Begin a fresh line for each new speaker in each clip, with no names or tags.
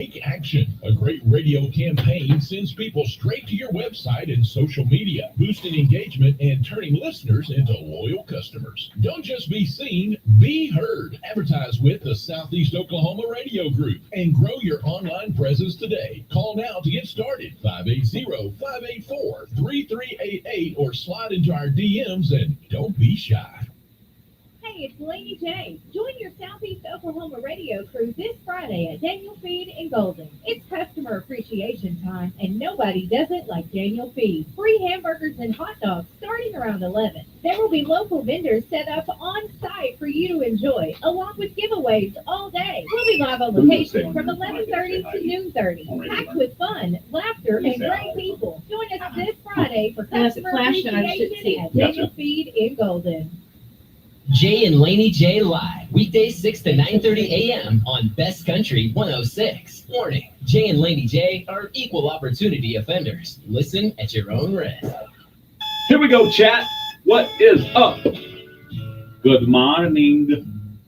Take action. A great radio campaign sends people straight to your website and social media, boosting engagement and turning listeners into loyal customers. Don't just be seen, be heard. Advertise with the Southeast Oklahoma Radio Group and grow your online presence today. Call now to get started. 580-584-3388 or slide into our DMs and don't be shy.
Hey, it's Laney J. Join your Southeast Oklahoma radio crew this Friday at Daniel Feed in Golden. It's customer appreciation time, and nobody does it like Daniel Feed. Free hamburgers and hot dogs starting around 11. There will be local vendors set up on site for you to enjoy, along with giveaways all day. We'll be live on location from 11:30 to noon 30, packed with fun, laughter, and great people. Join us this Friday for customer appreciation at Daniel Feed in Golden.
Jay and Laney J live, weekdays 6 to 9:30 a.m. on Best Country 106. Warning, Jay and Laney J are equal opportunity offenders. Listen at your own risk.
Here we go, chat. What is up? Good morning.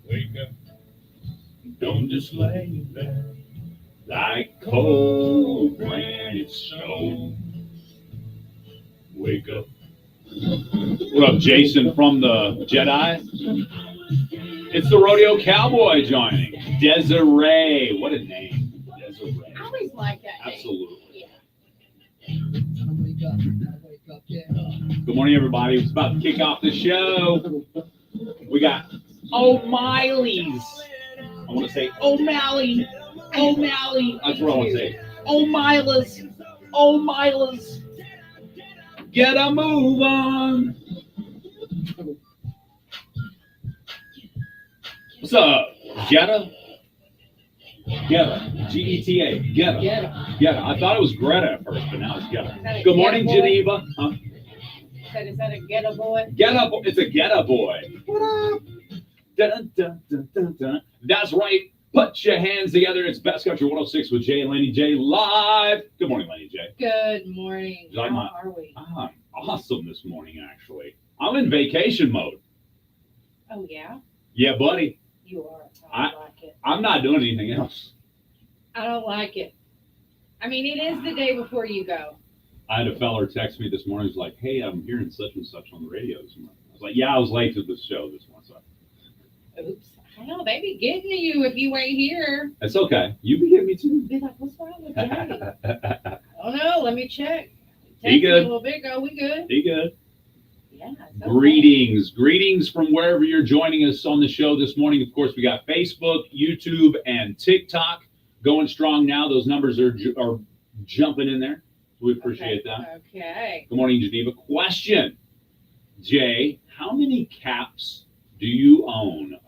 Wake up.
Don't just lay there like cold when it snows. Wake up. What up, Jason from the Jedi? It's the Rodeo Cowboy joining. Desiree. What a name. Desiree.
I always like that name.
Absolutely.
Yeah.
Good morning, everybody. It's about to kick off the show. We got O'Malley's. I want to say O'Malley. O'Malley. That's what I want to say. O'Malley's. O'Malley's. Get a move on. What's up? Jetta? Getta. G-E-T-A. Getta. Getta. I thought it was Greta at first, but now it's Getta. Good morning, Geneva. Huh?
Is that a ghetto boy?
Getta. It's a Getta boy. What up? Dun, dun, dun, dun, dun. That's right. Put your hands together. It's Best Country 106 with Jay and Laney J live. Good morning, Laney J.
Good morning. How are we?
I'm awesome this morning, actually. I'm in vacation mode.
Oh, yeah?
Yeah, buddy.
You are. I like it.
I'm not doing anything else.
I don't like it. I mean, it is the day before you go.
I had a feller text me this morning. He's like, hey, I'm hearing such and such on the radio this morning. I was like, yeah, I was late to this show this morning. So.
Oops. I know. They be getting to you if you ain't here.
It's okay. You be getting me too.
Be like, what's wrong with Jay? Oh, no. Let me check.
He good.
A little bit ago. We good.
He good.
Yeah.
Greetings. Greetings from wherever you're joining us on the show this morning. Of course, we got Facebook, YouTube, and TikTok going strong now. Those numbers are jumping in there. We appreciate that.
Okay.
Good morning, Geneva. Question, Jay, how many caps do you own?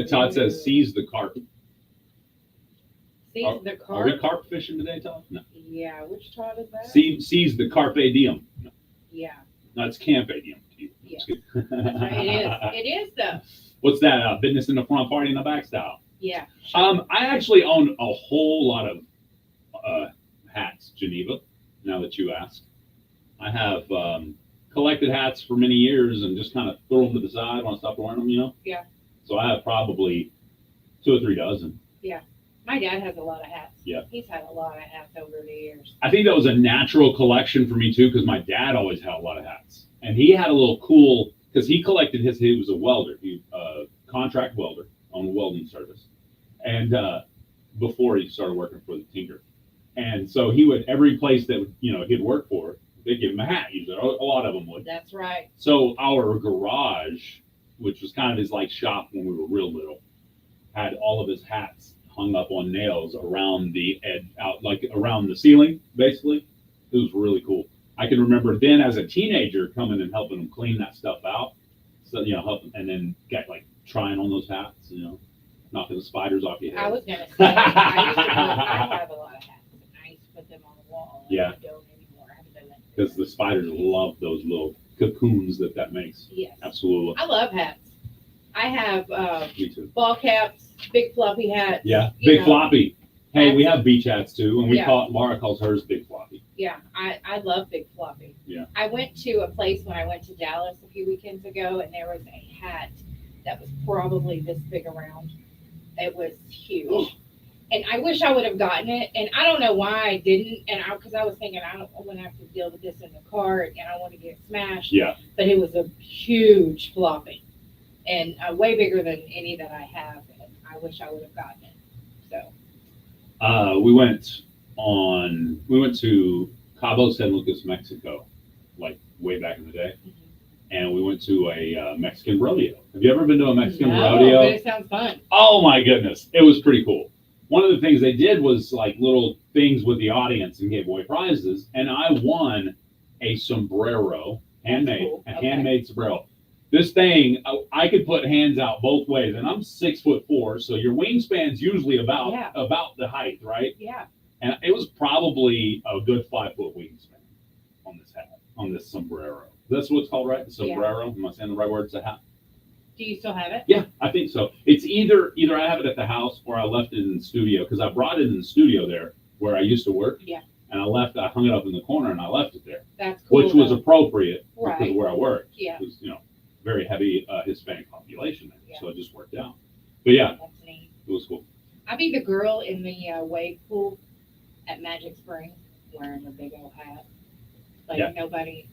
Todd says, seize the carp.
Seize the carp?
Are we carp fishing today, Todd? No.
Yeah, which Todd is that?
Seize the carpe diem. No.
Yeah.
No, it's camp diem.
Yeah. That's right. It is, though.
What's that? Business in the front, party in the back style.
Yeah.
I actually own a whole lot of hats, Geneva, now that you ask. I have collected hats for many years and just kind of throw them to the side when I stop wearing them, you know?
Yeah.
So I have probably 2 or 3 dozen.
Yeah. My dad has a lot of hats.
Yeah.
He's had a lot of hats over the years.
I think that was a natural collection for me, too, because my dad always had a lot of hats. And he had a little cool, because he collected he was a welder. He contract welder on a welding service. And before he started working for the Tinker. And so he would, every place that, he'd work for, they'd give him a hat. Usually, a lot of them would.
That's right.
So our garage, which was kind of his like shop when we were real little, had all of his hats hung up on nails around the edge, around the ceiling, basically. It was really cool. I can remember then as a teenager coming and helping him clean that stuff out. So, help, and then get trying on those hats, knocking the spiders off your head.
I was going to say, I have a lot of hats. I used to put them on the wall.
Yeah.
I don't anymore. I haven't done that.
Because the spiders love those little cocoons that makes.
Yes.
Absolutely.
I love hats. I have
Me too.
ball caps, big fluffy hats.
Yeah, big floppy. Hey,
hats.
we have beach hats too, and Laura calls hers big floppy.
Yeah, I love big floppy.
Yeah.
I went to a place when I went to Dallas a few weekends ago, and there was a hat that was probably this big around. It was huge. And I wish I would have gotten it. And I don't know why I didn't. And because I was thinking, I wouldn't have to deal with this in the car and I don't want to get smashed.
Yeah.
But it was a huge floppy and way bigger than any that I have. And I wish I would have gotten it. So.
We went to Cabo San Lucas, Mexico, like way back in the day. And we went to a Mexican rodeo. Have you ever been to a Mexican rodeo?
But it sounds fun.
Oh my goodness. It was pretty cool. One of the things they did was like little things with the audience and gave away prizes. And I won a sombrero, handmade,
cool.
a
Okay.
handmade sombrero. This thing, I could put hands out both ways, and I'm 6'4", so your wingspan's usually about the height, right?
Yeah.
And it was probably a good 5-foot wingspan on this hat, on this sombrero. That's what it's called, right? The sombrero. Am I saying the right word? It's a hat.
Do you still have it?
Yeah, I think so. It's either I have it at the house or I left it in the studio because I brought it in the studio there where I used to work.
Yeah.
And I hung it up in the corner and I left it there,
That's cool.
which was
though.
appropriate because
Right.
of where I worked.
Yeah.
It was, very heavy Hispanic population there,
Yeah.
so it just worked out. But yeah,
That's neat.
it was cool.
I'd be the girl in the wave pool at Magic Spring wearing a big old hat. Like
Yeah.
nobody,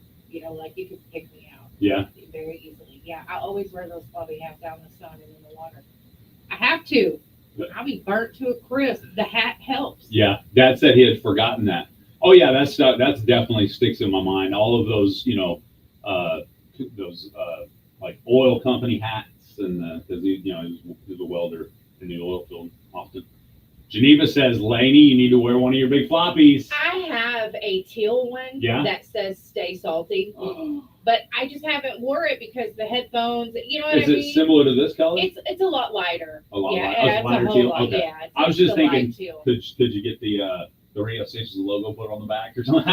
like you could pick me out
Yeah.
very easily. Yeah, I always wear those floppy hats out in the sun and in the water. I have to. I'll be burnt to a crisp. The hat helps.
Yeah, Dad said he had forgotten that. Oh yeah, that's definitely sticks in my mind. All of those, like oil company hats, and because he was a welder in the oil field often. Geneva says, Laney, you need to wear one of your big floppies.
I have a teal one that says "Stay Salty," but I just haven't wore it because the headphones. You know what I mean?
Is it similar to this color?
It's a lot lighter.
A lot
yeah,
lighter. Oh, it's
it's
lighter
a whole
teal?
lot.
Okay.
Yeah,
I was just
a light
thinking,
teal.
could you get the radio station's logo put on the back or something?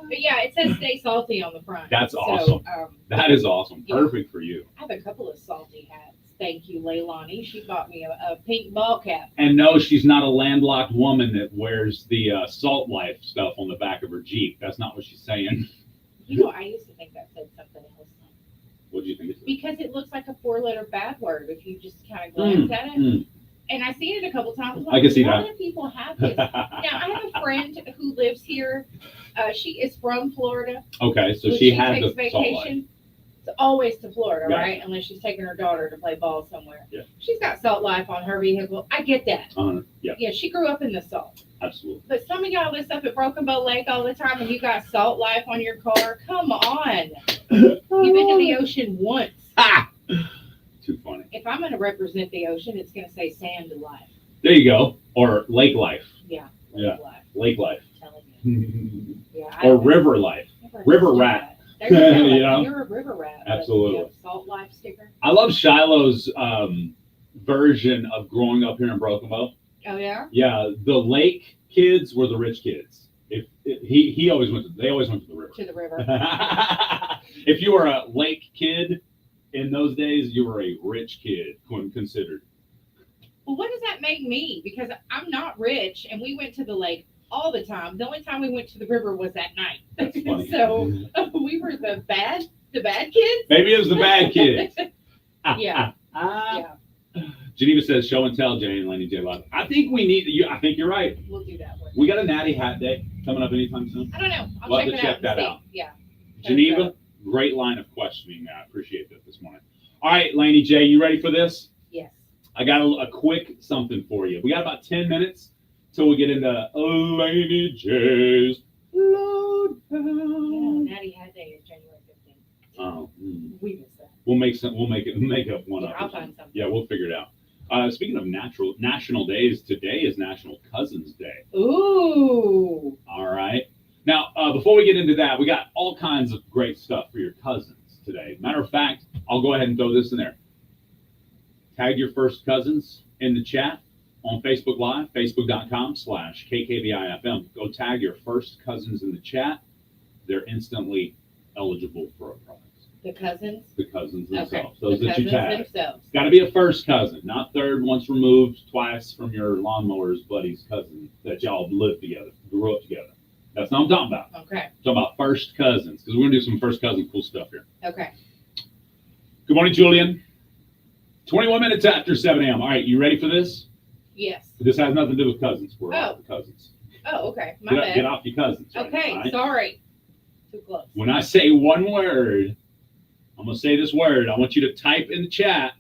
But yeah, it says "Stay Salty" on the front.
That's
So,
awesome. That is awesome.
Yeah.
Perfect for you.
I have a couple of salty hats. Thank you, Leilani. She bought me a pink ball cap.
And no, she's not a landlocked woman that wears the Salt Life stuff on the back of her Jeep. That's not what she's saying.
I used to think that said something else.
What do you think it says?
Because it looks like a 4-letter bad word if you just kind of glance at it. And I see it a couple times.
I can see
Why
that.
do people have this? Now, I have a friend who lives here. She is from Florida.
Okay, so
When
she
she
had
takes
the Salt Life.
vacation. It's always to Florida,
Gotcha.
right? Unless she's taking her daughter to play ball somewhere.
Yeah.
She's got Salt Life on her vehicle. I get that.
Yeah,
Yeah, she grew up in the salt.
absolutely.
But some of y'all live up at Broken Bow Lake all the time and you got Salt Life on your car. Come on. You've been to the ocean once.
Too funny.
If I'm going to represent the ocean, it's going to say Sand Life.
There you go. Or Lake Life.
Yeah.
Yeah.
Life.
Lake Life.
I'm telling you. Yeah.
Or River Life.
Never
River
understood
rat.
that. There you go.
You know?
You're a river rat. but,
Absolutely.
Salt Life sticker.
I love Shiloh's version of growing up here in Broken Bow.
Oh, yeah?
Yeah, the lake kids were the rich kids. They always went to the river.
To the river.
If you were a lake kid in those days, you were a rich kid when considered.
Well, what does that make me? Because I'm not rich and we went to the lake all the time. The only time we went to the river was at night.
That's funny.
So we were the bad kids.
Maybe it was the bad kids.
Yeah. Yeah.
Geneva says, show and tell, Jay and Laney J. Live. I think we need you. I think you're right.
We'll do that one.
We got a Natty Hat Day coming up anytime soon.
I don't know. I'll
We'll have
check
to
it
check
out.
that
and see.
out.
Yeah.
Geneva, great line of questioning. I appreciate that this morning. All right, Laney J, you ready for this?
Yes.
I got a quick something for you. We got about 10 minutes till we get into Laney J's Lowdown.
Yeah, Natty Hat Day is January 15th.
Oh,
We missed that.
we'll make up one
Yeah,
up.
I'll find something.
Yeah, we'll figure it out. Speaking of national days, today is National Cousins Day.
Ooh.
All right. Now, before we get into that, we got all kinds of great stuff for your cousins today. Matter of fact, I'll go ahead and throw this in there. Tag your first cousins in the chat on Facebook Live, facebook.com/KKVIFM. Go tag your first cousins in the chat. They're instantly eligible for a prize.
The cousins?
The cousins
Okay.
themselves. Those
the
that you
cousins
tag.
themselves.
Got to be a first cousin, not third, once removed, twice from your lawnmower's buddy's cousin that y'all lived together, grew up together. That's not what I'm talking about.
Okay.
I'm talking about first cousins, because we're going to do some first cousin cool stuff here.
Okay.
Good morning, Julian. 21 minutes after 7 a.m. All right, you ready for this?
Yes.
This has nothing to do with cousins. We're off the cousins.
Oh, okay. My bad.
Get off your cousins. Right
Okay,
now, all right?
sorry. Too close.
When I say one word, I'm going to say this word. I want you to type in the chat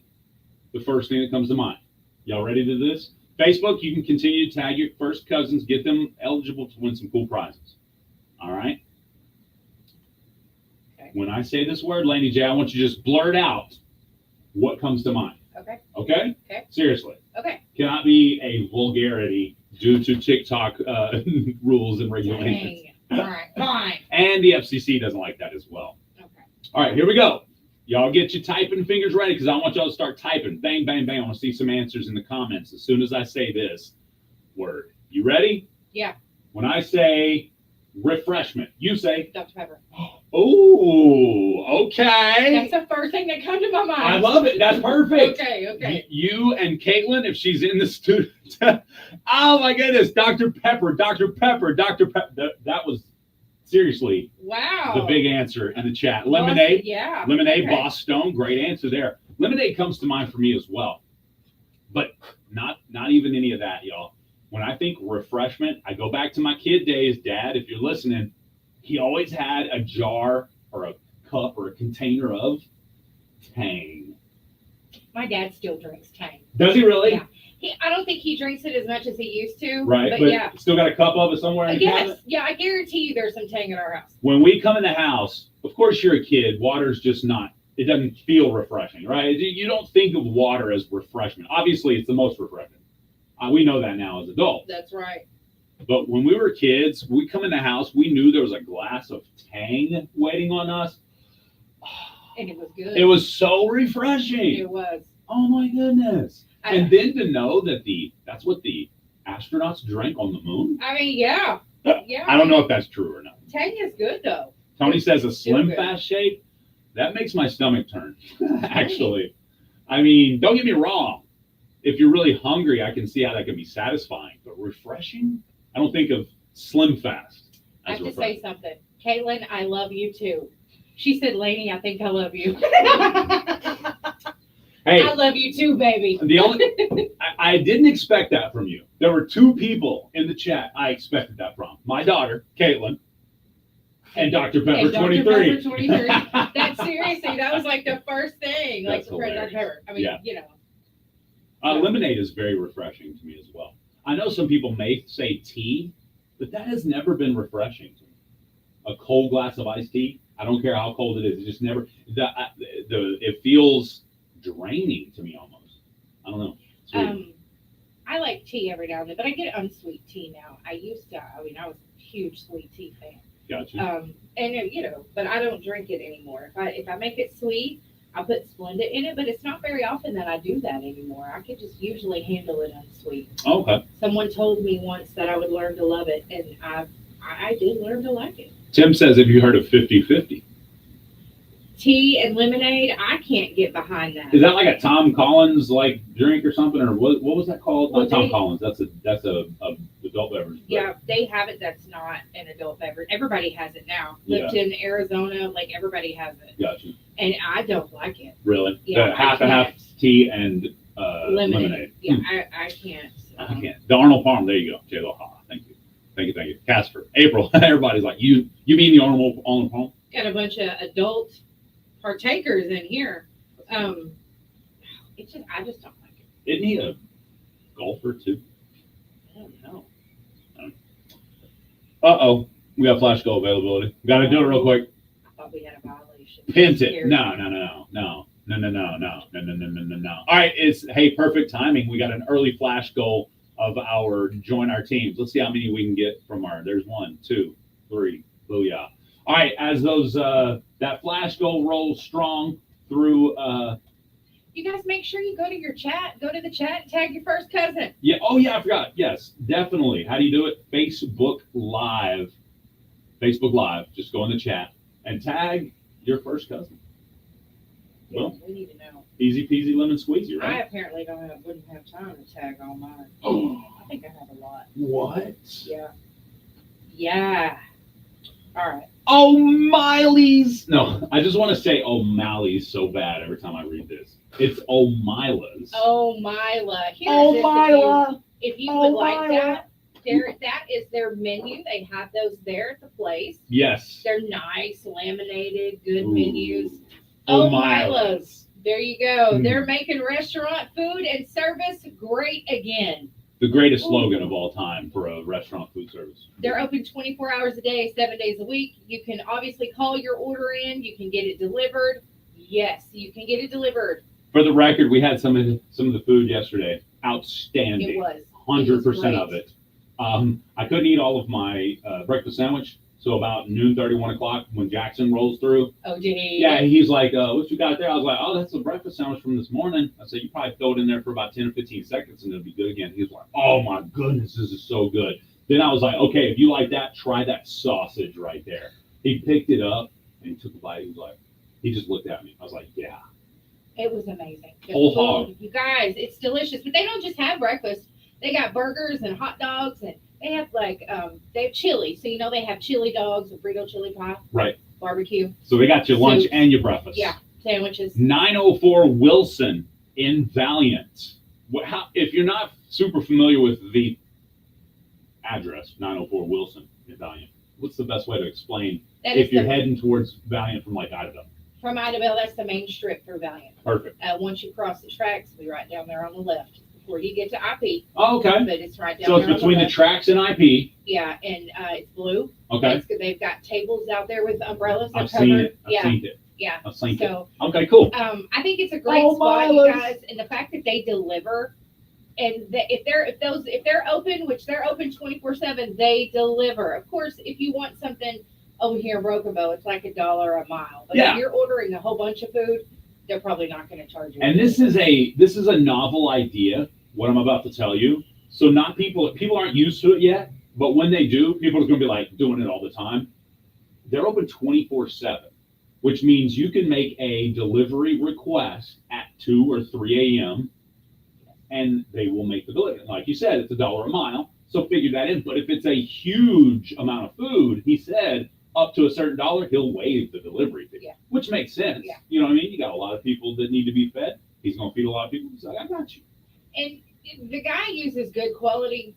the first thing that comes to mind. Y'all ready to do this? Facebook, you can continue to tag your first cousins, get them eligible to win some cool prizes. All right?
Okay.
When I say this word, Laney J, I want you to just blurt out what comes to mind.
Okay.
Okay?
Okay.
Seriously.
Okay.
Cannot be a vulgarity due to TikTok rules and regulations.
Dang. All right. Fine.
And the FCC doesn't like that as well.
Okay.
All right, here we go. Y'all get your typing fingers ready because I want y'all to start typing. Bang, bang, bang. I want to see some answers in the comments as soon as I say this word. You ready?
Yeah.
When I say refreshment, you say,
Dr. Pepper.
oh, okay.
That's the first thing that comes to my mind.
I love it. That's perfect.
Okay.
You and Caitlin, if she's in the studio. Oh, my goodness. Dr. Pepper. That was seriously
Wow.
the big answer in the chat. Lemonade.
Yeah.
Lemonade,
Okay.
Boss Stone, great answer there. Lemonade comes to mind for me as well, but not even any of that, y'all. When I think refreshment, I go back to my kid days. Dad, if you're listening, he always had a jar or a cup or a container of Tang.
My dad still drinks Tang.
Does he really?
Yeah. I don't think he drinks it as much as he used to.
Right,
But yeah.
still got a cup of it somewhere in the
Yes.
cabinet?
Yeah, I guarantee you there's some Tang in our house.
When we come in the house, of course you're a kid. Water's just not. It doesn't feel refreshing, right? You don't think of water as refreshment. Obviously, it's the most refreshing. We know that now as adults.
That's right.
But when we were kids, we come in the house, we knew there was a glass of Tang waiting on us.
And it was good.
It was so refreshing.
It was.
Oh my goodness. And then to know that that's what the astronauts drank on the moon.
I mean, yeah. Yeah.
I don't know if that's true or not.
Tang is good though.
Tony says a slim
good.
fast shape. That makes my stomach turn, actually. I mean, don't get me wrong. If you're really hungry, I can see how that can be satisfying. But refreshing? I don't think of slim fast
I
as
have to
refreshing.
say something. Caitlin, I love you too. She said, Laney, I think I love you.
Hey,
I love you too, baby.
I didn't expect that from you. There were two people in the chat I expected that from. My daughter, Caitlin, and Dr. Pepper,
And Dr.
23.
Pepper 23. That's seriously, that was like the first thing. Like
That's
the Dr.
hilarious.
Pepper. I mean,
Yeah.
you know.
Lemonade is very refreshing to me as well. I know some people may say tea, but that has never been refreshing to me. A cold glass of iced tea, I don't care how cold it is, it just never, it feels draining to me almost. I don't know. It's weird.
I like tea every now and then, but I get unsweet tea now. I used to, I was a huge sweet tea fan.
Gotcha.
And you know, but I don't drink it anymore. If I make it sweet, I put Splenda in it, but it's not very often that I do that anymore. I could just usually handle it unsweet.
Okay.
Someone told me once that I would learn to love it, and I did learn to like it.
Tim says, have you heard of 50-50?
Tea and lemonade, I can't get behind that.
Is that like a Tom Collins like drink or something, or what was that called?
Well,
Not Tom
they-
Collins. That's a adult beverage. but-
Yeah, they have it. That's not an adult beverage. Everybody has it now.
Yeah.
Lipton, Arizona, like everybody has it.
Gotcha.
And I don't like it.
Really?
Yeah,
The half
I
and half
can't.
tea and lemonade.
Yeah, I can't.
I can't. The Arnold Palmer. There you go. J-Lo. Thank you. Casper. April. Everybody's like, you mean the Arnold Palmer?
Got a bunch of adult partakers in here. It's just I just don't like it.
Isn't he a golfer too?
I don't know.
Uh-oh. We got flash goal availability. Got to do it real quick.
I thought we had a violation.
Pint it.
Scared
No. All right, hey, perfect timing. We got an early flash goal of our join our teams. Let's see how many we can get from there's 1, 2, 3. Booyah. All right, as those that flash goal rolls strong through
You guys make sure you go to your chat. Go to the chat and tag your first cousin.
yeah, oh yeah, I forgot. Yes, definitely. How do you do it? Facebook Live. Just go in the chat and tag your first cousin. Well,
we need to know.
easy peasy lemon squeezy,
I
right?
apparently wouldn't have time to tag all mine.
Oh,
I think I have a lot.
what?
Yeah. Yeah. All right.
O'Malley's. No, I just want to say O'Malley's so bad every time I read this. It's O'Mala's.
Oh, Mila. Here's this, if you would like that, that is their menu. They have those there at the place.
Yes.
They're nice, laminated, good
Ooh.
menus.
O'Mala's.
There you go.
Mm.
They're making restaurant food and service great again.
The greatest slogan of all time for a restaurant food service.
They're open 24 hours a day, 7 days a week. You can obviously call your order in. You can get it delivered. Yes, you can get it delivered.
For the record, we had some of the food yesterday. Outstanding.
It was.
100% of it. I couldn't eat all of my breakfast sandwich. So about noon, 1 o'clock, when Jackson rolls through.
Oh, did he?
Yeah, he's like, what you got there? I was like, oh, that's a breakfast sandwich from this morning. I said, you probably throw it in there for about 10 or 15 seconds and it'll be good again. He was like, oh my goodness, this is so good. Then I was like, okay, if you like that, try that sausage right there. He picked it up and he took a bite. He just looked at me. I was like, yeah.
It was amazing. The
Whole
food,
hog.
you guys, it's delicious. But they don't just have breakfast. They got burgers and hot dogs, and they have they have chili. So they have chili dogs, a burrito chili pie,
Right.
barbecue.
So they got your lunch
Soup.
and your breakfast.
Yeah, sandwiches.
904 Wilson in Valiant. If you're not super familiar with the address, 904 Wilson in Valiant, what's the best way to explain
That
if
is
you're heading towards Valiant from Idaho?
From Idabel, that's the main strip for Valiant.
Perfect.
Once you cross the tracks, we're right down there on the left before you get to IP.
Oh, okay.
But it's right down
So it's
there
between
on
the
left.
tracks and IP.
Yeah, and it's blue.
Okay.
They've got tables out there with umbrellas.
I've
covered.
seen it. I've
Yeah,
seen it.
yeah.
I've seen it.
So
Okay, cool.
I think it's a great
Oh,
spot, you
Milo's.
guys, and the fact that they deliver, and if they're open, which they're open 24/7, they deliver. Of course, if you want something over here in Broken Bow, it's like $1 a mile. But
Yeah.
if you're ordering a whole bunch of food, they're probably not going to charge you.
And this is a novel idea, what I'm about to tell you. So people aren't used to it yet, but when they do, people are going to be like doing it all the time. They're open 24/7, which means you can make a delivery request at 2 or 3 a.m. and they will make the delivery. Like you said, it's $1 a mile, so figure that in. But if it's a huge amount of food, he said up to a certain dollar, he'll waive the delivery fee,
Yeah.
which makes sense.
Yeah.
You know what I mean? You got a lot of people that need to be fed. He's going to feed a lot of people. He's like, I got you.
And the guy uses good quality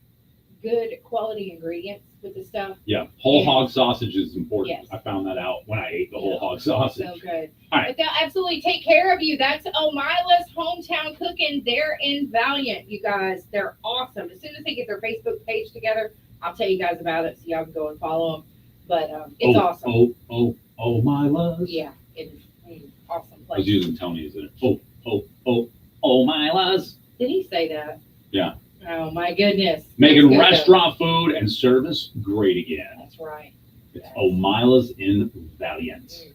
ingredients with the stuff.
Yeah, whole
Yeah.
hog sausage is important.
Yes.
I found that out when I ate the whole
Yeah.
hog sausage.
So good.
All right.
But they'll absolutely take care of you. That's Omila's Hometown Cooking. They're in Valiant, you guys. They're awesome. As soon as they get their Facebook page together, I'll tell you guys about it so y'all can go and follow them. But it's awesome.
Oh, my love.
Yeah, it is an awesome
I was
place.
using Tony's in it. Oh, my loves.
Did he say that?
Yeah.
Oh, my goodness.
Making
That's good,
restaurant food and service great again.
though. That's right.
It's O'Mila's in Valiant.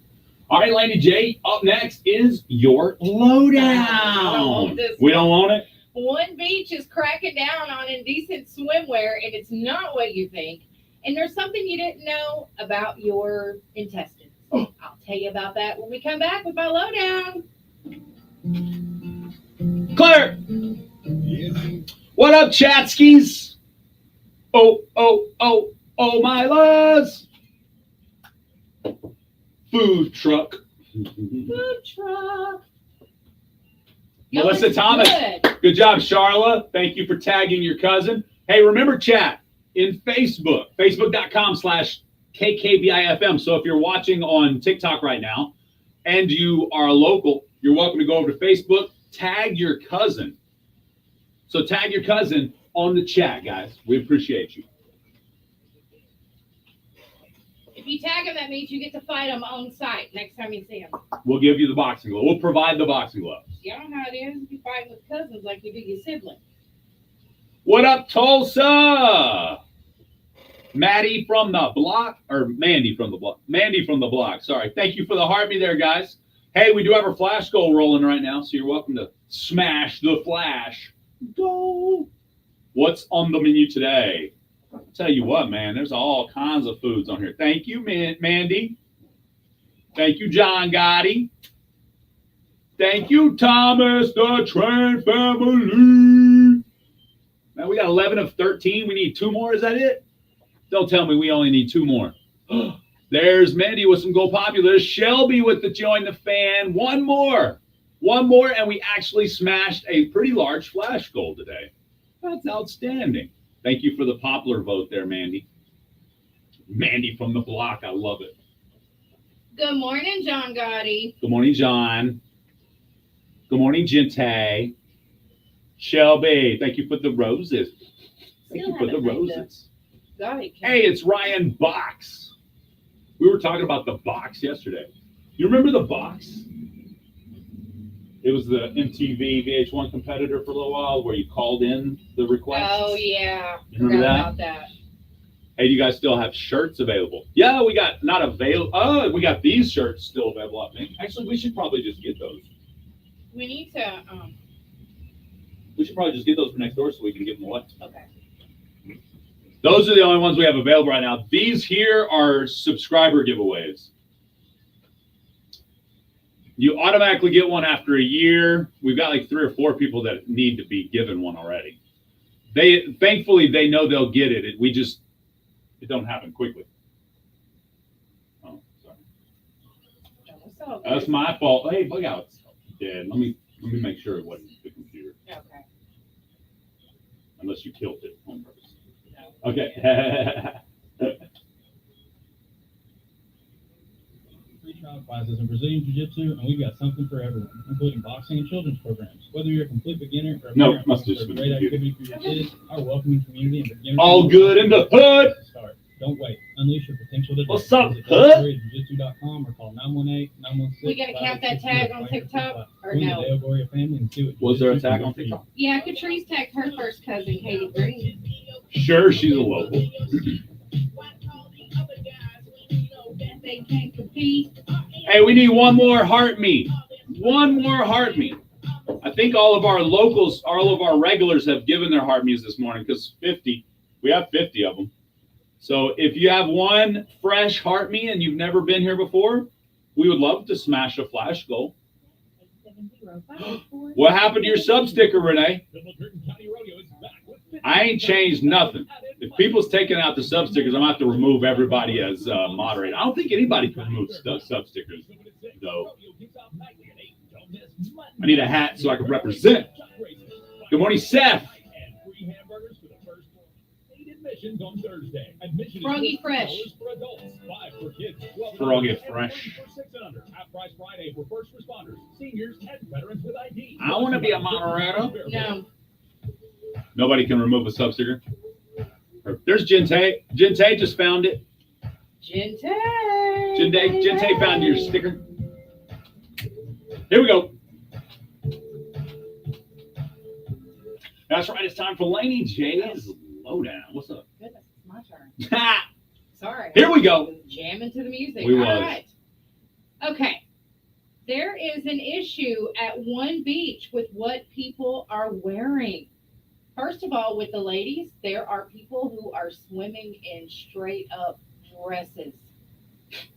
All right, Laney J, up next is your lowdown. We don't want it?
One beach is cracking down on indecent swimwear, and it's not what you think. And there's something you didn't know about your intestines.
Oh.
I'll tell you about that when we come back with my lowdown.
Claire! What up, Chatskis? Oh, my loves! Food truck.
Food truck.
Melissa
It's
Thomas.
good.
Good job, Charla. Thank you for tagging your cousin. Hey, remember chat in Facebook, facebook.com/KKBIFM. So if you're watching on TikTok right now and you are local, you're welcome to go over to Facebook, tag your cousin. So tag your cousin on the chat, guys. We appreciate you.
If you tag them, that means you get to fight them on site next time you see them.
We'll give you the boxing glove. We'll provide the boxing gloves.
You know how it is. You fight with cousins like you do your siblings.
What up, Tulsa? Maddie from the block, or Mandy from the block. Mandy from the block. Sorry. Thank you for the heartbeat there, guys. Hey, we do have our flash goal rolling right now, so you're welcome to smash the flash. Go. What's on the menu today? I'll tell you what, man, there's all kinds of foods on here. Thank you, Mandy. Thank you, John Gotti. Thank you, Thomas, the Train family. Now we got 11 of 13. We need 2 more. Is that it? Don't tell me we only need 2 more. There's Mandy with some Gold Popular. Shelby with the Join the Fan. One more, and we actually smashed a pretty large flash goal today. That's outstanding. Thank you for the popular vote there, Mandy. Mandy from the block. I love it.
Good morning, John Gotti.
Good morning, John. Good morning, Gente. Shelby, thank you for the roses. Thank you for the roses.
Gotti.
Hey, it's Ryan Box. We were talking about the box yesterday. You remember the box? It was the MTV VH1 competitor for a little while where you called in the requests.
Oh, yeah.
You remember that?
About that.
Hey, do you guys still have shirts available? Yeah, we got not available. Oh, we got these shirts still available. I think. Actually, we should probably just get those.
We need to.
We should probably just get those for next door so we can give them away.
Okay.
Those are the only ones we have available right now. These here are subscriber giveaways. You automatically get one after a year. We've got like 3 or 4 people that need to be given one already. Thankfully they know they'll get it. It don't happen quickly. Oh, sorry. That's my fault. Hey, bug out. Dead. Let me make sure it wasn't the computer.
Okay.
Unless you killed it on purpose.
No.
Okay.
Free trial classes in Brazilian Jiu-Jitsu, and we've got something for everyone, including boxing and children's programs. Whether you're a complete beginner or a
No,
parent
must
looking
just
for a
been
great
the
activity for your kids, our welcoming community and beginner
All good in the hood.
start. Don't wait. Unleash your potential today.
What's up,
Visit
hood?
jiu-jitsu.com or call 918-916.
We gotta count that tag on TikTok or
Join
no?
the Dale Gloria family and see what
Was there a
jiu-jitsu
tag
can
on
do for you.
TikTok?
Yeah, Catrice tagged her first cousin, Katie Green.
Sure, she's a local.
They can't compete.
Hey, we need one more heart meet. One more heart meet. I think all of our locals, all of our regulars have given their heart meets this morning because we have 50 of them. So if you have one fresh heart meet and you've never been here before, we would love to smash a flash goal. What happened to your sub sticker, Renee? I ain't changed nothing. If people's taking out the sub stickers, I'm gonna have to remove everybody as moderator. I don't think anybody can remove sub stickers, though. I need a hat so I can represent. Good morning, Seth.
Admissions on Thursday. Admission
Froggy Fresh.
for adults, 5 for kids, 12
Froggy
and under,
Fresh.
for 6 and under. Half price Friday for first responders, seniors, and veterans with ID.
I want to be a moderator.
No.
Nobody can remove a sub sticker. There's Gente. Gente just found it.
Gente
Found your sticker. Here we go. That's right. It's time for Laney J's lowdown. What's up?
Goodness, it's my turn. Sorry.
Here we go.
Jamming to the music.
We
All
was.
right. Okay. There is an issue at one beach with what people are wearing. First of all, with the ladies, there are people who are swimming in straight up dresses.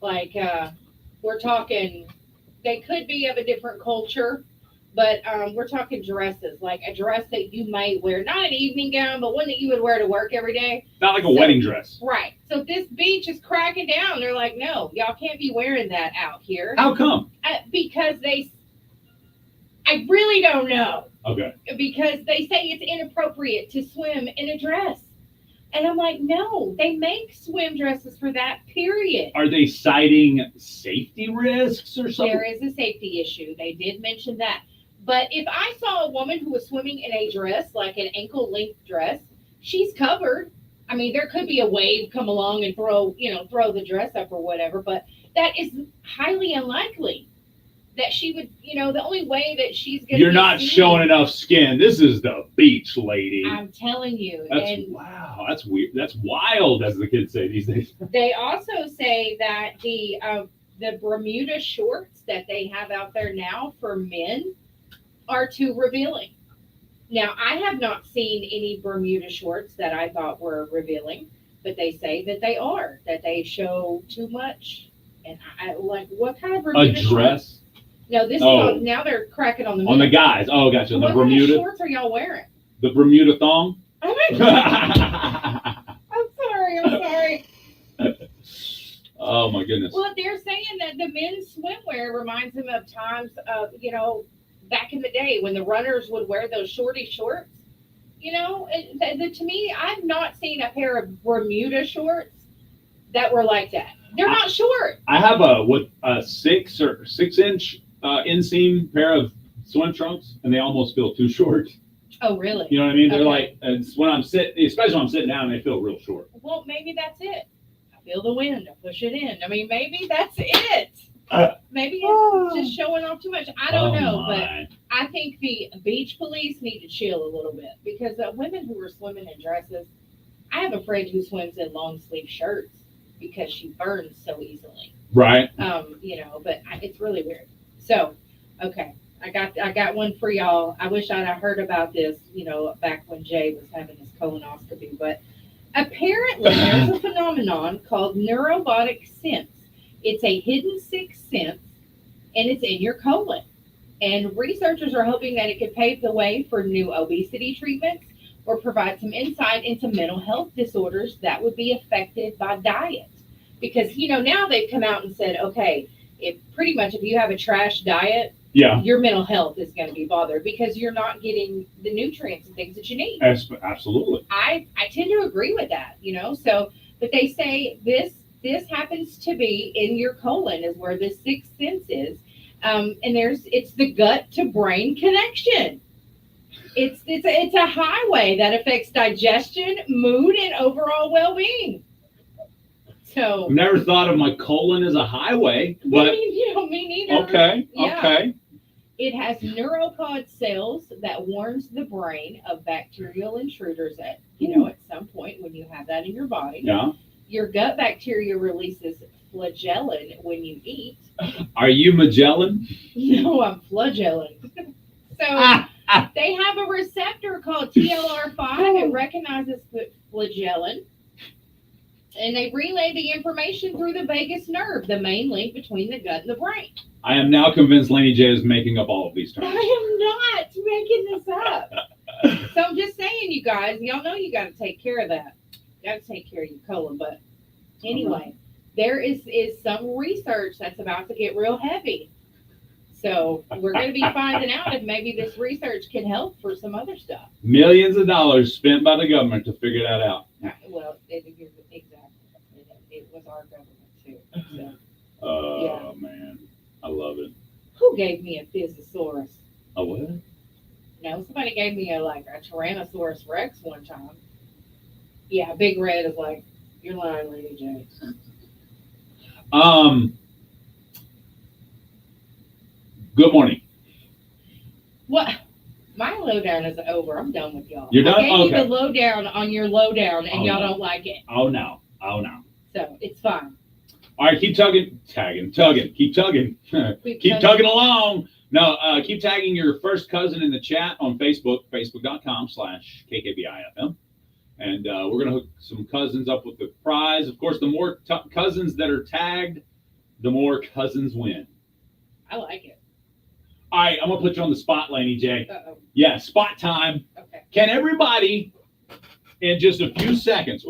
Like, we're talking, they could be of a different culture, but we're talking dresses, like a dress that you might wear, not an evening gown, but one that you would wear to work every day.
Not like a wedding dress.
Right. So this beach is cracking down. They're like, no, y'all can't be wearing that out here.
How come?
Because I really don't know.
Okay.
Because they say it's inappropriate to swim in a dress. And I'm like, no, they make swim dresses for that, period.
Are they citing safety risks or something?
There is a safety issue. They did mention that. But if I saw a woman who was swimming in a dress, like an ankle-length dress, she's covered. I mean, there could be a wave come along and throw the dress up or whatever, but that is highly unlikely that she would, the only way that she's going to
You're not showing enough skin. This is the beach, lady.
I'm telling you.
Wow, that's weird. That's wild, as the kids say these days.
They also say that the Bermuda shorts that they have out there now for men are too revealing. Now, I have not seen any Bermuda shorts that I thought were revealing, but they say that they are, that they show too much. And I like, what kind of Bermuda
A dress?
shorts? No, this is on, now they're cracking on the men.
On the guys. Oh, gotcha.
What
The Bermuda.
kind of shorts are y'all wearing?
The Bermuda thong.
I'm sorry.
Oh my goodness.
Well, they're saying that the men's swimwear reminds them of times of, back in the day when the runners would wear those shorty shorts. To me, I've not seen a pair of Bermuda shorts that were like that. They're not short.
I have a 6-inch inseam pair of swim trunks, and they almost feel too short.
Oh, really?
You know what I mean? They're
Okay.
like, it's when I'm sitting, especially when I'm sitting down, they feel real short.
Well, maybe that's it. I feel the wind. I push it in. I mean, maybe that's it. Maybe it's just showing off too much. I don't know, but I think the beach police need to chill a little bit because women who are swimming in dresses, I have a friend who swims in long sleeve shirts because she burns so easily.
Right.
But it's really weird. So, okay, I got one for y'all. I wish I'd have heard about this, back when Jay was having his colonoscopy. But apparently, there's a phenomenon called neurobotic sense. It's a hidden sixth sense, and it's in your colon. And researchers are hoping that it could pave the way for new obesity treatments or provide some insight into mental health disorders that would be affected by diet. Because, now they've come out and said, okay, if you have a trash diet,
Yeah.
your mental health is going to be bothered because you're not getting the nutrients and things that you need.
Absolutely.
I tend to agree with that, but they say this happens to be in your colon is where the sixth sense is. And it's the gut to brain connection. It's a highway that affects digestion, mood, and overall well-being. So
I've never thought of my colon as a highway, but
me neither.
okay.
Yeah.
Okay.
It has neuropod cells that warns the brain of bacterial intruders at some point when you have that in your body.
Yeah.
Your gut bacteria releases flagellin when you eat.
Are you Magellan?
No, I'm flagellin. So they have a receptor called TLR5. It recognizes flagellin. And they relay the information through the vagus nerve, the main link between the gut and the brain.
I am now convinced Laney J is making up all of these terms.
I am not making this up. So I'm just saying, you guys, y'all know you got to take care of that. You got to take care of your colon. But anyway, there is some research that's about to get real heavy. So we're going to be finding out if maybe this research can help for some other stuff.
Millions of dollars spent by the government to figure that out.
Well, exactly. It was our government too. So.
Oh, man. I love it.
Who gave me a Thesaurus?
A what?
No, somebody gave me a Tyrannosaurus Rex one time. Yeah, Big Red is like, you're lying, Laney J.
Good morning.
What? My lowdown is over. I'm done with y'all.
You're done?
I gave you
Okay.
the lowdown on your lowdown, and
Oh,
y'all
no.
don't like it.
Oh, no.
So it's fine.
All right, keep tugging. Keep tugging. keep tugging along. No, keep tagging your first cousin in the chat on Facebook, facebook.com/KKBIFM. And we're going to hook some cousins up with the prize. Of course, the more cousins that are tagged, the more cousins win.
I like it.
All right, I'm going to put you on the spot, Laney J.
Uh-oh.
Yeah, spot time.
Okay.
Can everybody, in just a few seconds,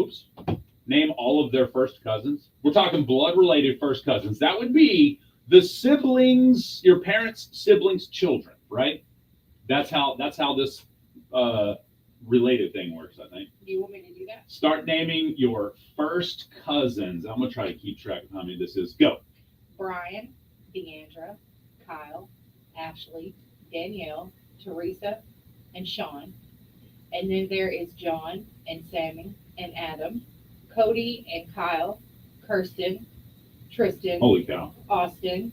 name all of their first cousins? We're talking blood-related first cousins. That would be the siblings, your parents' siblings' children, right? That's how this related thing works, I think.
Do you want me to do that?
Start naming your first cousins. I'm going to try to keep track of how many this is. Go.
Brian, Deandra, Kyle, Ashley, Danielle, Teresa, and Sean. And then there is John and Sammy and Adam, Cody and Kyle, Kirsten, Tristan,
Holy cow.
Austin.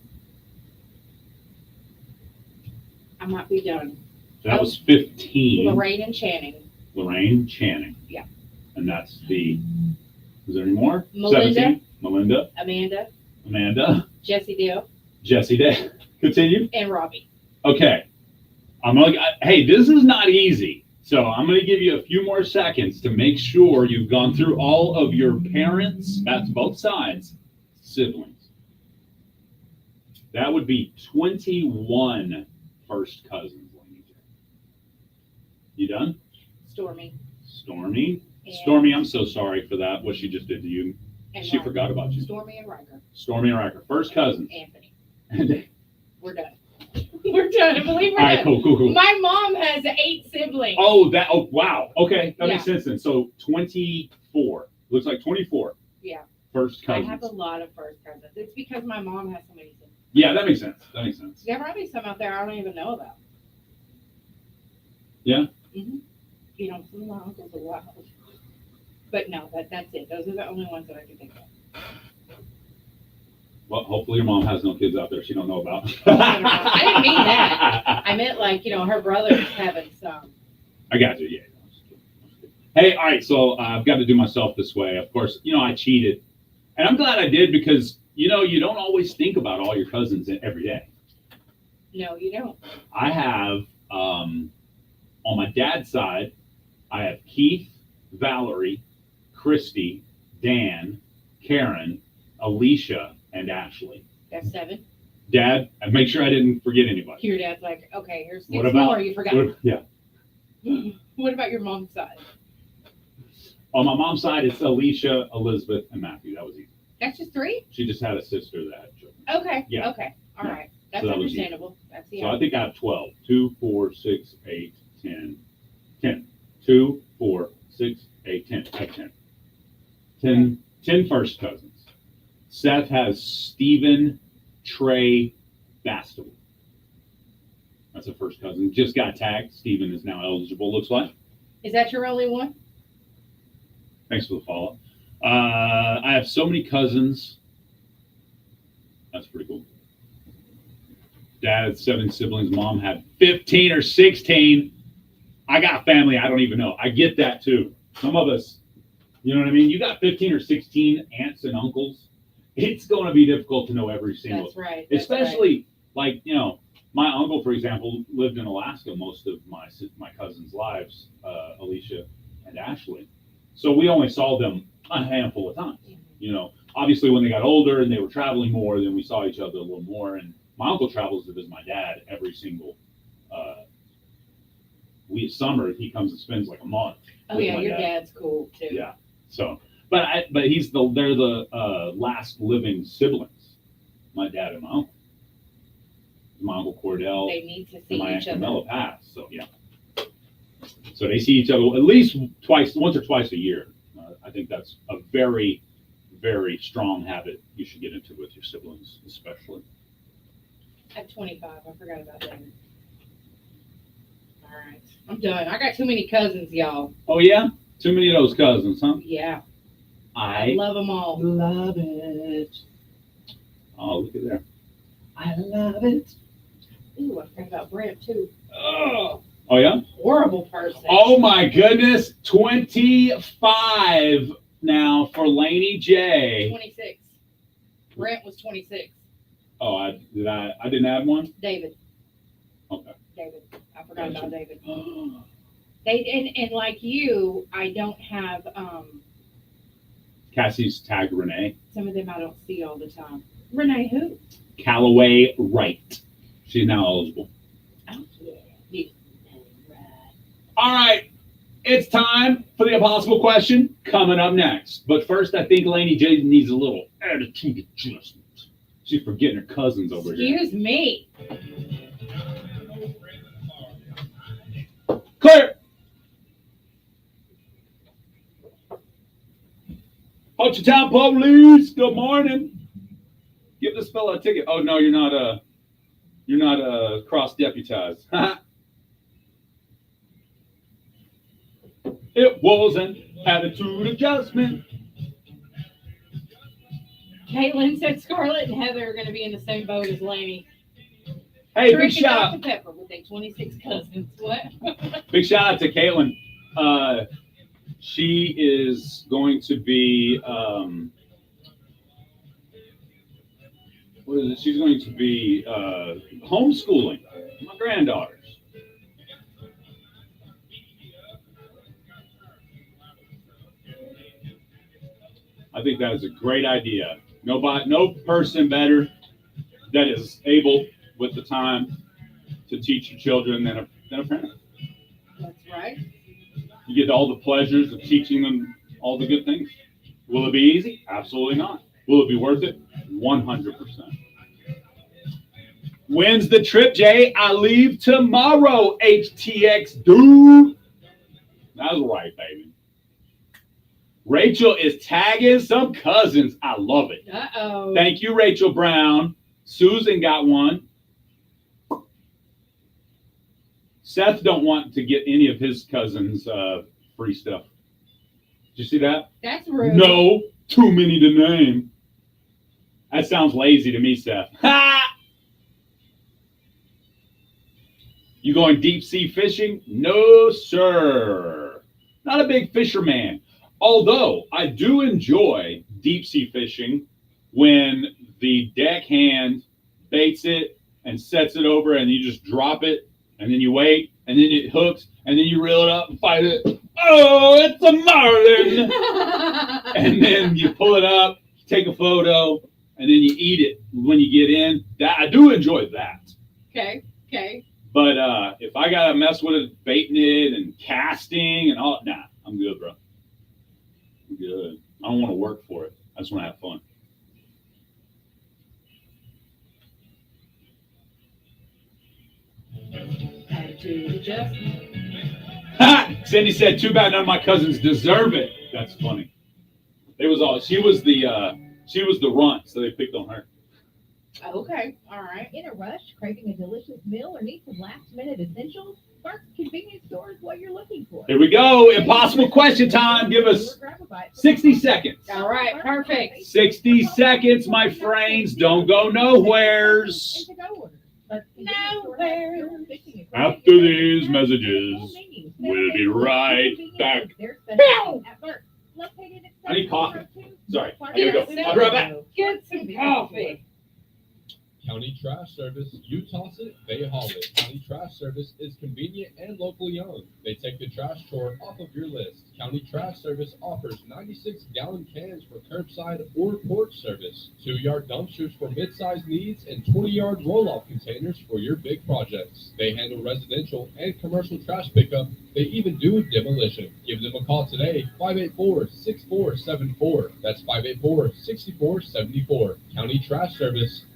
I might be done.
That was 15.
Lorraine and Channing.
Lorraine Channing.
Yeah.
And that's is there any more?
Melinda.
17. Melinda.
Amanda, Jessie Dale,
Jesse Day. Continue.
and Robbie.
Okay. Hey, this is not easy. So I'm going to give you a few more seconds to make sure you've gone through all of your parents, that's both sides, siblings. That would be 21 first cousins. You done?
Stormy.
Stormy.
And-
Stormy, I'm so sorry for that, what she just did to you.
And
She
Riker.
forgot about you.
Stormy and Riker.
Stormy and Riker, first cousins.
Anthony.
And
We're done. We're done. I believe we're
all right,
done.
cool.
My mom has 8 siblings.
Oh, wow. Okay, that makes
Yeah.
sense then. So 24. Looks like 24.
Yeah.
First
I
cousins.
have a lot of first cousins. It's because my mom has so many siblings.
Yeah, that makes sense.
There might be some out there I don't even know about.
Yeah?
Mm-hmm. You know, some of my uncles are wild. But no, that's it. Those are the only ones that I can think of.
Well, hopefully your mom has no kids out there she don't know about.
I didn't mean that. I meant like, her brother's having some.
I got you, yeah. Hey, all right, so I've got to do myself this way. Of course, I cheated. And I'm glad I did because, you don't always think about all your cousins every day.
No, you don't.
I have, on my dad's side, I have Keith, Valerie, Christy, Dan, Karen, Alicia, and Ashley.
That's 7.
Dad, and make sure I didn't forget anybody.
Your dad's like, okay, here's 6
What about-
more you forgot.
Yeah.
What about your mom's side?
On my mom's side, it's Alicia, Elizabeth, and Matthew. That was easy.
That's just 3?
She just had a sister that had children.
Okay.
Yeah.
Okay. All
Yeah.
right. That's
So that was
understandable. That's the
So I think I have 12. 2, 4, 6, 8, 10. 10. 2, 4, 6, 8, 10. I have 10. 10 first cousins. Seth has Stephen, Trey, Bastable. That's a first cousin. Just got tagged. Stephen is now eligible, looks like.
Is that your only one?
Thanks for the follow. I have so many cousins. That's pretty cool. Dad had 7 siblings. Mom had 15 or 16. I got family I don't even know. I get that too. Some of us, you know what I mean? You got 15 or 16 aunts and uncles. It's going to be difficult to know every single.
That's right. That's
Especially like, my uncle, for example, lived in Alaska most of my cousins' lives, Alicia and Ashley. So we only saw them a handful of times.
right.
Obviously when they got older and they were traveling more, then we saw each other a little more. And my uncle travels to visit my dad every single summer. He comes and spends like a month.
Oh
with
yeah,
my
your
dad.
dad's cool too.
Yeah. So, but they're the last living siblings. My dad and my uncle. My uncle Cordell
They need to
and
see
my aunt
each other.
Camilla passed. So yeah. So they see each other at least once or twice a year. I think that's a very, very strong habit you should get into with your siblings, especially.
At 25, I forgot about that. All right, I'm done. I got too many cousins, y'all.
Oh yeah, too many of those cousins, huh?
Yeah,
I
love them all.
love it. Oh, look at there. I love it.
Ooh, I forgot about Brent too.
Oh yeah.
Horrible person.
Oh my goodness, 25 now for Laney J.
26. Brent was 26.
Oh, I didn't add one.
David.
Okay.
David. I forgot
Gotcha.
about David. And like you, I don't have
Cassie's tagged Renee.
some of them I don't see all the time. Renee who?
Callaway Wright. She's now eligible.
Oh yeah. Yeah. Right.
All right. It's time for the impossible question coming up next. But first, I think Laney J needs a little attitude adjustment. She's forgetting her cousins over here.
Excuse me.
Clear. Hochatown Police. Good morning. Give this fella a ticket. Oh no, you're not cross deputized. It was an attitude adjustment.
Caitlin said Scarlett and Heather are going to be in the same boat as Laney.
Hey, big
Drinking
shout out.
Dr. Pepper with their 26 cousins. What?
Big shout out to Caitlin. She is going to be what is it? She's going to be homeschooling my granddaughters. I think that is a great idea. No person better that is able with the time to teach your children than a parent.
That's right.
You get all the pleasures of teaching them all the good things. Will it be easy? Absolutely not. Will it be worth it? 100%. When's the trip, Jay? I leave tomorrow, HTX dude. That's right, baby. Rachel is tagging some cousins. I love it.
Uh-oh.
Thank you, Rachel Brown. Susan got one. Seth don't want to get any of his cousins free stuff. Did you see that?
That's rude.
No, too many to name. That sounds lazy to me, Seth. Ha! You going deep sea fishing? No, sir. Not a big fisherman. Although I do enjoy deep sea fishing when the deckhand baits it and sets it over and you just drop it and then you wait and then it hooks and then you reel it up and fight it. Oh, it's a marlin. And then you pull it up, take a photo, and then you eat it when you get in. That, I do enjoy that.
Okay.
But if I gotta mess with it, baiting it and casting and all, nah, I'm good, bro. I'm good. I don't want to work for it. I just want to have fun.
Attitude adjustment.
Ha! Cindy said, "Too bad none of my cousins deserve it." That's funny. It was all. She was the runt, so they picked on her.
Okay. All right.
In a rush, craving a delicious meal, or need some last-minute essentials? Sparks Convenience Store is what you're looking for.
Here we go. Impossible question time. Give us 60 seconds.
All right. Perfect.
60 seconds, my friends. Don't go nowheres.
Nowhere.
After these messages, we'll be right back. I need coffee. Sorry. Here we go. I'll be right back.
Get some coffee.
County Trash Service, you toss it, they haul it. County Trash Service is convenient and locally owned. They take the trash chore off of your list. County Trash Service offers 96-gallon cans for curbside or porch service, 2-yard dumpsters for mid-sized needs, and 20-yard roll-off containers for your big projects. They handle residential and commercial trash pickup. They even do demolition. Give them a call today, 584-6474. That's 584-6474. County Trash Service.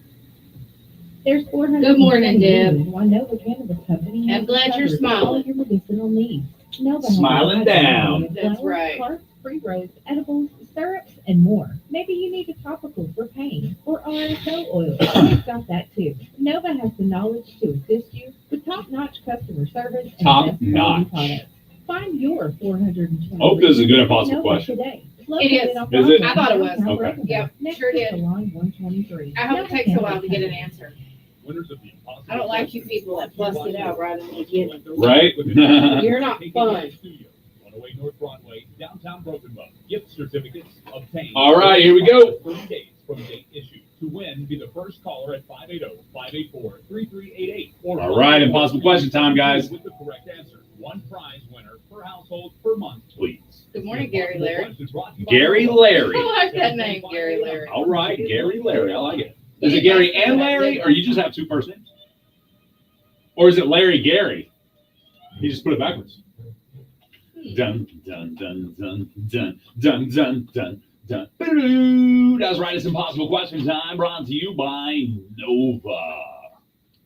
There's 400.
Good morning, Deb.
One Nova Cannabis Company.
I'm glad you're smiling.
All your medicinal needs. Nova has
Smiling
a
down.
variety of
That's
flowers,
right.
Carts, pre-rolls, edibles, syrups, and more. Maybe you need a topical for pain or RSO oil. We've got that too. Nova has the knowledge to assist you with top-notch customer service and
Top
best quality
notch.
products. Find your 420.
Hope this is a good impossible
Nova
question.
today.
It is.
Is it?
I thought it was.
Okay.
Yep,
Next
sure
to
did.
Salon 123.
I hope it takes a while to get an answer.
Winners of the Impossible
I don't like you people that bust it out right in the beginning.
Right?
You're not fun.
108 North Broadway, downtown Broken Bow. Gift certificates obtained.
All right, here we go.
30 days from date issue. To win, be the first caller at 580-584-3388.
All right, impossible question time, guys.
With the correct answer. One prize winner per household per month, please.
Good morning, Gary Larry.
Gary Larry.
I like that name, Gary Larry.
All right, Gary Larry. I like it. Is it Gary and Larry, or you just have two first names? Or is it Larry Gary? You just put it backwards. Dun, dun, dun, dun, dun, dun, dun, dun, dun. Boo-doo. That's right. It's Impossible Question Time, brought to you by Nova.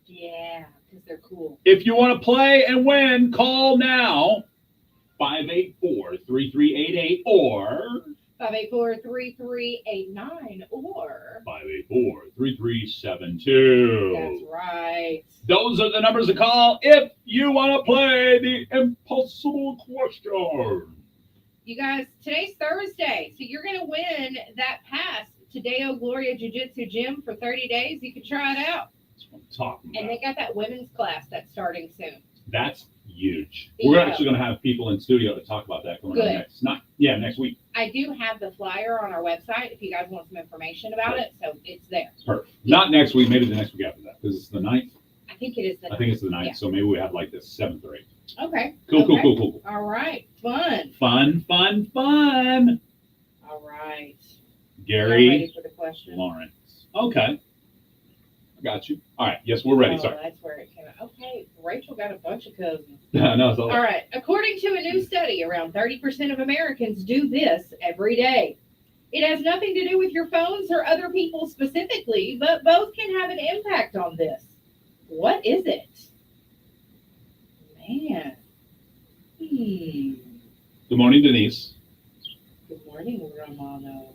Yeah, because they're cool.
If you want to play and win, call now. 584-3388 or
584-3389 or
584-3372.
That's right.
Those are the numbers to call if you want to play the Impossible Question.
You guys, today's Thursday, so you're going to win that pass to Deo Gloria Jiu-Jitsu Gym for 30 days. You can try it out.
That's what I'm talking
And
about.
they got that women's class that's starting soon.
That's huge. We're
Yeah.
actually going to have people in studio to talk about that coming up
Good.
next week.
I do have the flyer on our website if you guys want some information about it, so it's there.
Perfect. Not next week, maybe the next week after that, because it's the 9th.
I think it is the
I think it's the 9th,
Yeah.
so maybe we have like the 7th or 8th.
Okay.
Cool,
Okay.
cool.
All right. Fun.
Fun.
All right. Y'all
Gary
ready for the question?
Lawrence. Okay. I got you. All right. Yes, we're ready.
Oh,
Sorry.
that's where it came out. Okay. Rachel got a bunch of cousins.
No, it's all
All right. According to a new study, around 30% of Americans do this every day. It has nothing to do with your phones or other people specifically, but both can have an impact on this. What is it? Man.
Good morning, Denise.
Good morning, Romano.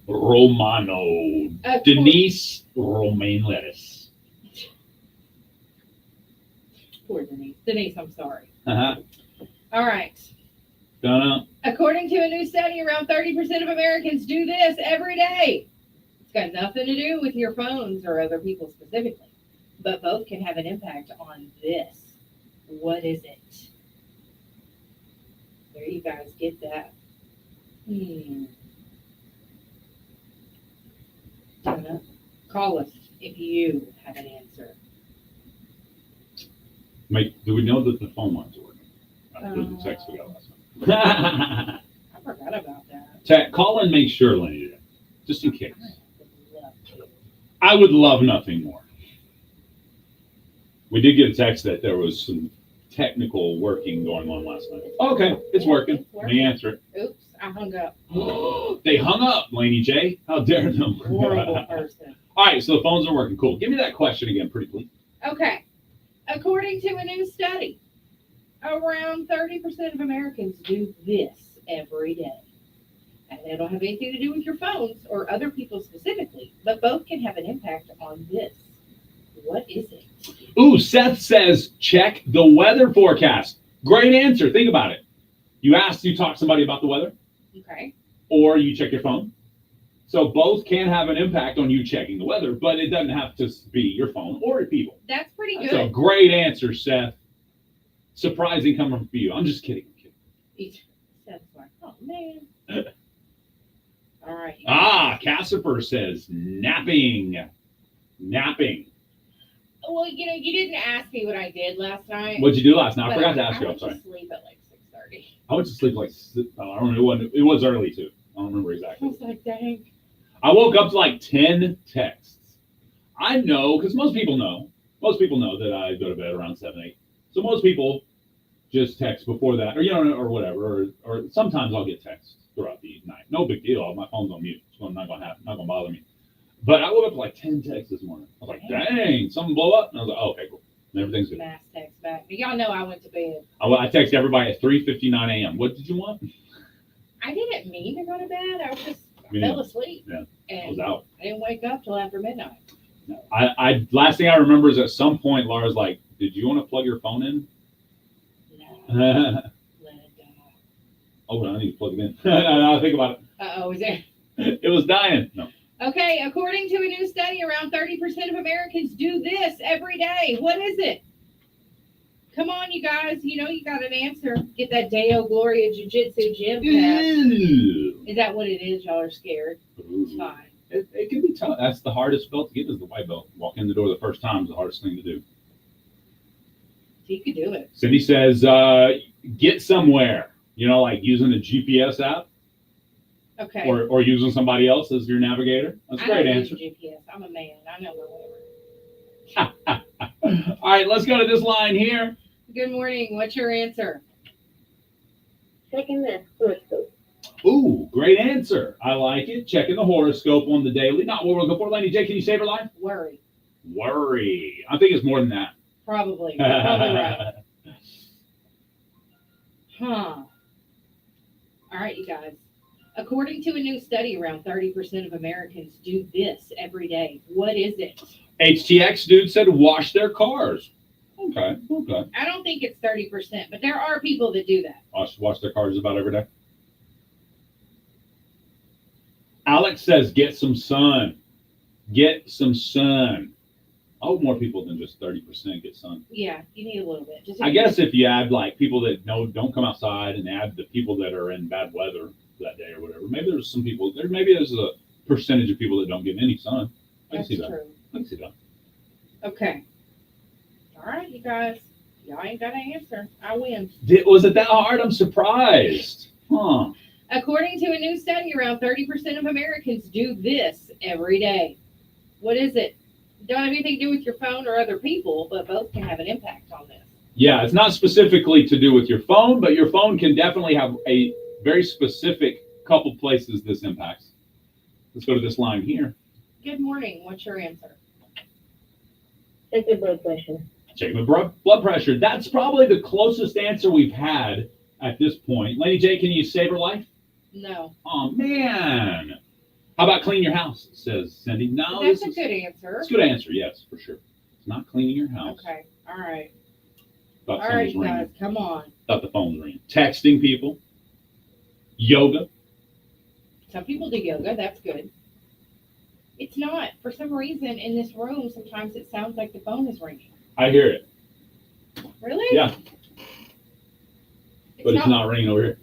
Romano. Denise Romaine Lettuce.
Poor Denise. Denise, I'm sorry.
Uh-huh.
All right.
Donna.
According to a new study, around 30% of Americans do this every day. It's got nothing to do with your phones or other people specifically, but both can have an impact on this. What is it? There you guys get that. Donna, call us if you have an answer.
Mate, do we know that the phone lines are working? After the text we got last night.
I forgot about that.
Call and make sure, Laney, just in case.
I would love to.
I would love nothing more. We did get a text that there was some technical working going on last night. Okay, it's working. Let me answer it.
Oops, I hung up.
They hung up, Laney J. How dare them?
Horrible person.
All right, so the phones are working. Cool. Give me that question again, pretty please.
Okay. According to a new study, around 30% of Americans do this every day. And they don't have anything to do with your phones or other people specifically, but both can have an impact on this. What is it?
Ooh, Seth says, check the weather forecast. Great answer. Think about it. You talk to somebody about the weather,
Okay.
or you check your phone. So both can have an impact on you checking the weather, but it doesn't have to be your phone or people.
That's pretty
That's
good.
a great answer, Seth. Surprising coming from you. I'm just kidding.
That's like, oh, man. All right.
Cassiper says, napping. Napping.
Well, you didn't ask me what I did last night.
What'd you do last night? I
but
forgot to ask you.
I
I'm
went
sorry.
to sleep at like 6:30.
I went to sleep like, I don't know, it was early too. I don't remember
I
exactly.
was like, dang.
I woke up to like 10 texts. I know, because most people know that I go to bed around 7, 8. So most people just text before that, or, or whatever, or sometimes I'll get texts throughout the night. No big deal. My phone's on mute, so it's not going to bother me. But I woke up to like 10 texts this morning. I was like, dang, something blow up? And I was like, oh, okay, cool. And everything's good.
Mass text back. But y'all know I went to bed.
I texted everybody at 3:59 a.m. What did you want?
I didn't mean to go to bed. I
Me
fell
neither.
asleep.
Yeah,
And
I was out.
I didn't wake up till after midnight.
I last thing I remember is at some point Laura's like, did you want to plug your phone in?
No, let it die.
Oh, I need to plug it in. Now I think about
Uh-oh, is there?
it. It was dying. No.
Okay, according to a new study, around 30% of Americans do this every day. What is it? Come on, you guys. You know you got an answer. Get that Deo Gloria Jiu-Jitsu gym pass.
Ew.
Is that what it is? Y'all are scared. It's fine.
It can be tough. That's the hardest belt to get is the white belt. Walk in the door the first time is the hardest thing to do.
You could do it.
Cindy says, get somewhere. Like using a GPS app
Okay.
or using somebody else as your navigator. That's a great
I don't
answer.
use GPS. I'm a man. I know my way.
All right, let's go to this line here.
Good morning. What's your answer?
Checking the horoscope.
Ooh, great answer. I like it. Checking the horoscope on the daily. Not what we're looking for. Laney J, can you save her life?
Worry.
Worry. I think it's more than that.
Probably. You're probably right. Huh. All right, you guys. According to a new study, around 30% of Americans do this every day. What is it?
HTX dude said wash their cars. Okay.
I don't think it's 30%, but there are people that do that.
Wash their cars about every day. Alex says get some sun. Get some sun. I hope more people than just 30% get sun.
Yeah, you need a little bit. Just
I guess if you add like people that don't come outside and add the people that are in bad weather that day or whatever, maybe there's some people there. Maybe there's a percentage of people that don't get any sun. I can
That's
see that.
true.
I can see that.
Okay. All right, you guys. Y'all ain't got an answer. I win.
Was it that hard? I'm surprised. Huh.
According to a new study, around 30% of Americans do this every day. What is it? Don't have anything to do with your phone or other people, but both can have an impact on this.
Yeah, it's not specifically to do with your phone, but your phone can definitely have a very specific couple places this impacts. Let's go to this line here.
Good morning. What's your answer?
Check your blood pressure.
Check my blood pressure. That's probably the closest answer we've had at this point. Laney J, can you save her life?
No.
Oh, man. How about clean your house, says Cindy. No,
That's
this
a
is
good answer.
it's a good answer, yes, for sure. It's not cleaning your house.
Okay. All right.
Thought
All
phone
right,
was
you
ringing.
guys. Come on.
Thought the phone was ringing. Texting people. Yoga.
Some people do yoga. That's good. It's not. For some reason, in this room, sometimes it sounds like the phone is ringing.
I hear it.
Really?
Yeah, but it's not ringing over here.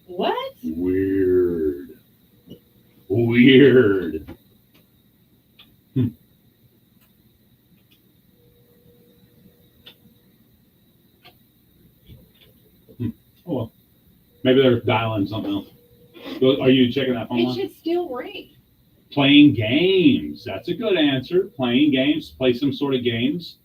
What?
Weird. Weird. Oh, well. Maybe they're dialing something else. Are you checking that phone
It
line?
should still ring.
Playing games. That's a good answer. Playing games. Play some sort of games.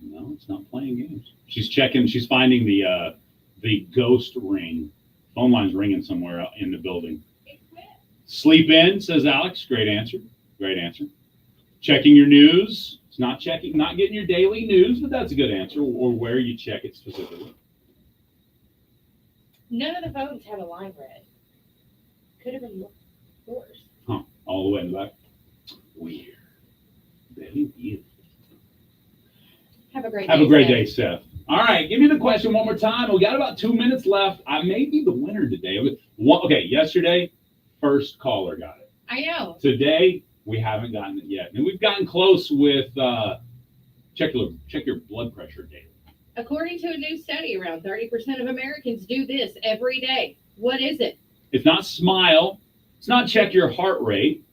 No, it's not playing games. She's checking. She's finding the ghost ring. Phone line's ringing somewhere out in the building. Sleep in, says Alex. Great answer. Great answer. Checking your news. It's not checking, not getting your daily news, but that's a good answer. Or where you check it specifically.
None of the phones have a line read. Could have been yours.
Huh. All the way in the back. Weird. Very weird.
Have a great day.
Have a great
Seth.
day, Seth. All right, give me the question one more time. We got about 2 minutes left. I may be the winner today. Okay, yesterday, first caller got it.
I know.
Today, we haven't gotten it yet. And we've gotten close with check your blood pressure daily.
According to a new study, around 30% of Americans do this every day. What is it?
It's not smile. It's not check your heart rate.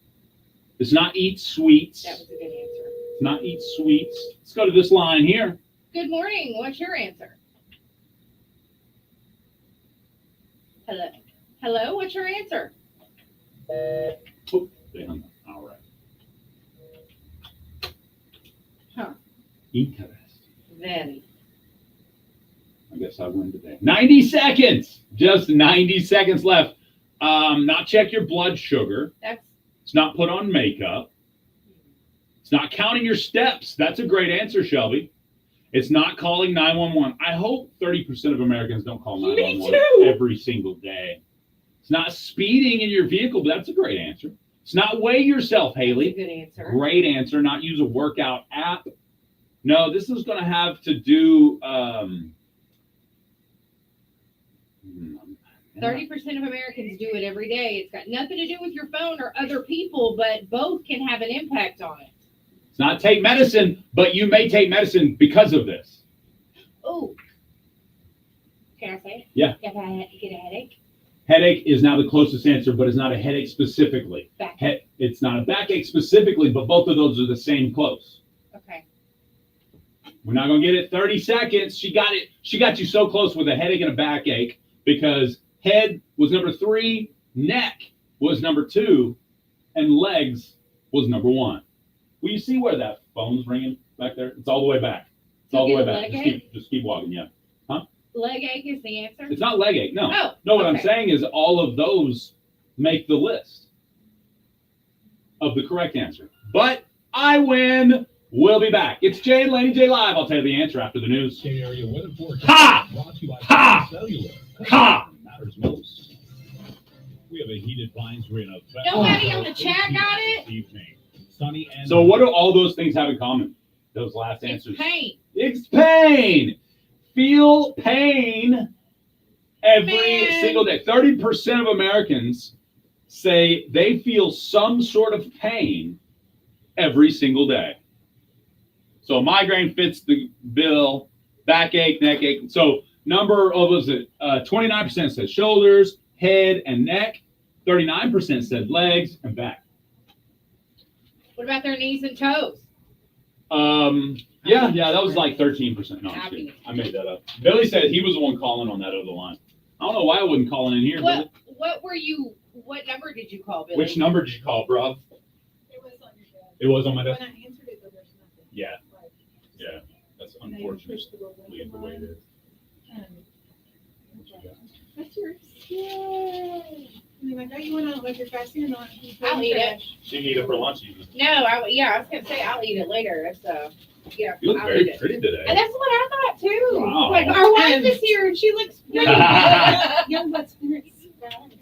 It's not eat sweets.
That was a good answer.
It's not eat sweets. Let's go to this line here.
Good morning. What's your answer? Hello. Hello. What's your answer?
Oh, they hung up. All right.
Huh.
Interesting.
Very.
I guess I win today. 90 seconds. Just 90 seconds left. Not check your blood sugar.
That's
It's not put on makeup. It's not counting your steps. That's a great answer, Shelby. It's not calling 911. I hope 30% of Americans don't call
Me
911
too.
every single day. It's not speeding in your vehicle, but that's a great answer. It's not weigh yourself,
a
Haley.
good answer.
Great answer. Not use a workout app. No, this is going to have to do.
30% of Americans do it every day. It's got nothing to do with your phone or other people, but both can have an impact on it.
It's not take medicine, but you may take medicine because of this.
Oh. Can I say it?
Yeah.
If I get a headache,
Headache is now the closest answer, but it's not a headache specifically.
back.
It's not a backache specifically, but both of those are the same close.
Okay.
We're not going to get it 30 seconds. She got it. She got you so close with a headache and a backache because head was number 3, neck was number 2, and legs was number 1. Will you see where that phone's ringing back there? It's all the way back. It's all the way back. Just keep walking, yeah.
Leg ache is the answer?
It's not leg ache, no.
Oh,
No, what I'm
okay.
saying is all of those make the list of the correct answer. But I win. We'll be back. It's Jay and Laney J Live. I'll tell you the answer after the news.
Area weather forecast
Ha!
brought to you by
Ha!
Cellular.
Ha!
Matters most. We have a heated Pines Arena.
Nobody on the chat got it?
Evening. Sunny and
So what do all those things have in common? Those last
It's
answers.
pain.
It's pain. Feel pain every
Man.
single day. 30% of Americans say they feel some sort of pain every single day. So migraine fits the bill, backache, neck ache. So number of was it 29% said shoulders, head, and neck. 39% said legs and back.
What about their knees and toes?
Yeah, that was like 13%. No, I'm just kidding. I made that up. Billy said he was the one calling on that other line. I don't know why I wouldn't call in here. Billy.
What number did you call, Billy?
Which number did you call, bro?
It was on your desk.
It was on my desk.
When I answered it, there was nothing.
Yeah.
Like,
Yeah, that's
and they
unfortunate.
pushed the little link
overrated.
That's your skin. I mean, like, you went out like you're fasting or not?
I'll eat it.
She can eat it for lunch even.
No, I was gonna say I'll eat it later. It's yeah,
You look
I'll eat
very
it.
pretty
And
today.
that's what I thought too.
Wow.
Like our wife is here and she looks pretty.
Young blood spirits.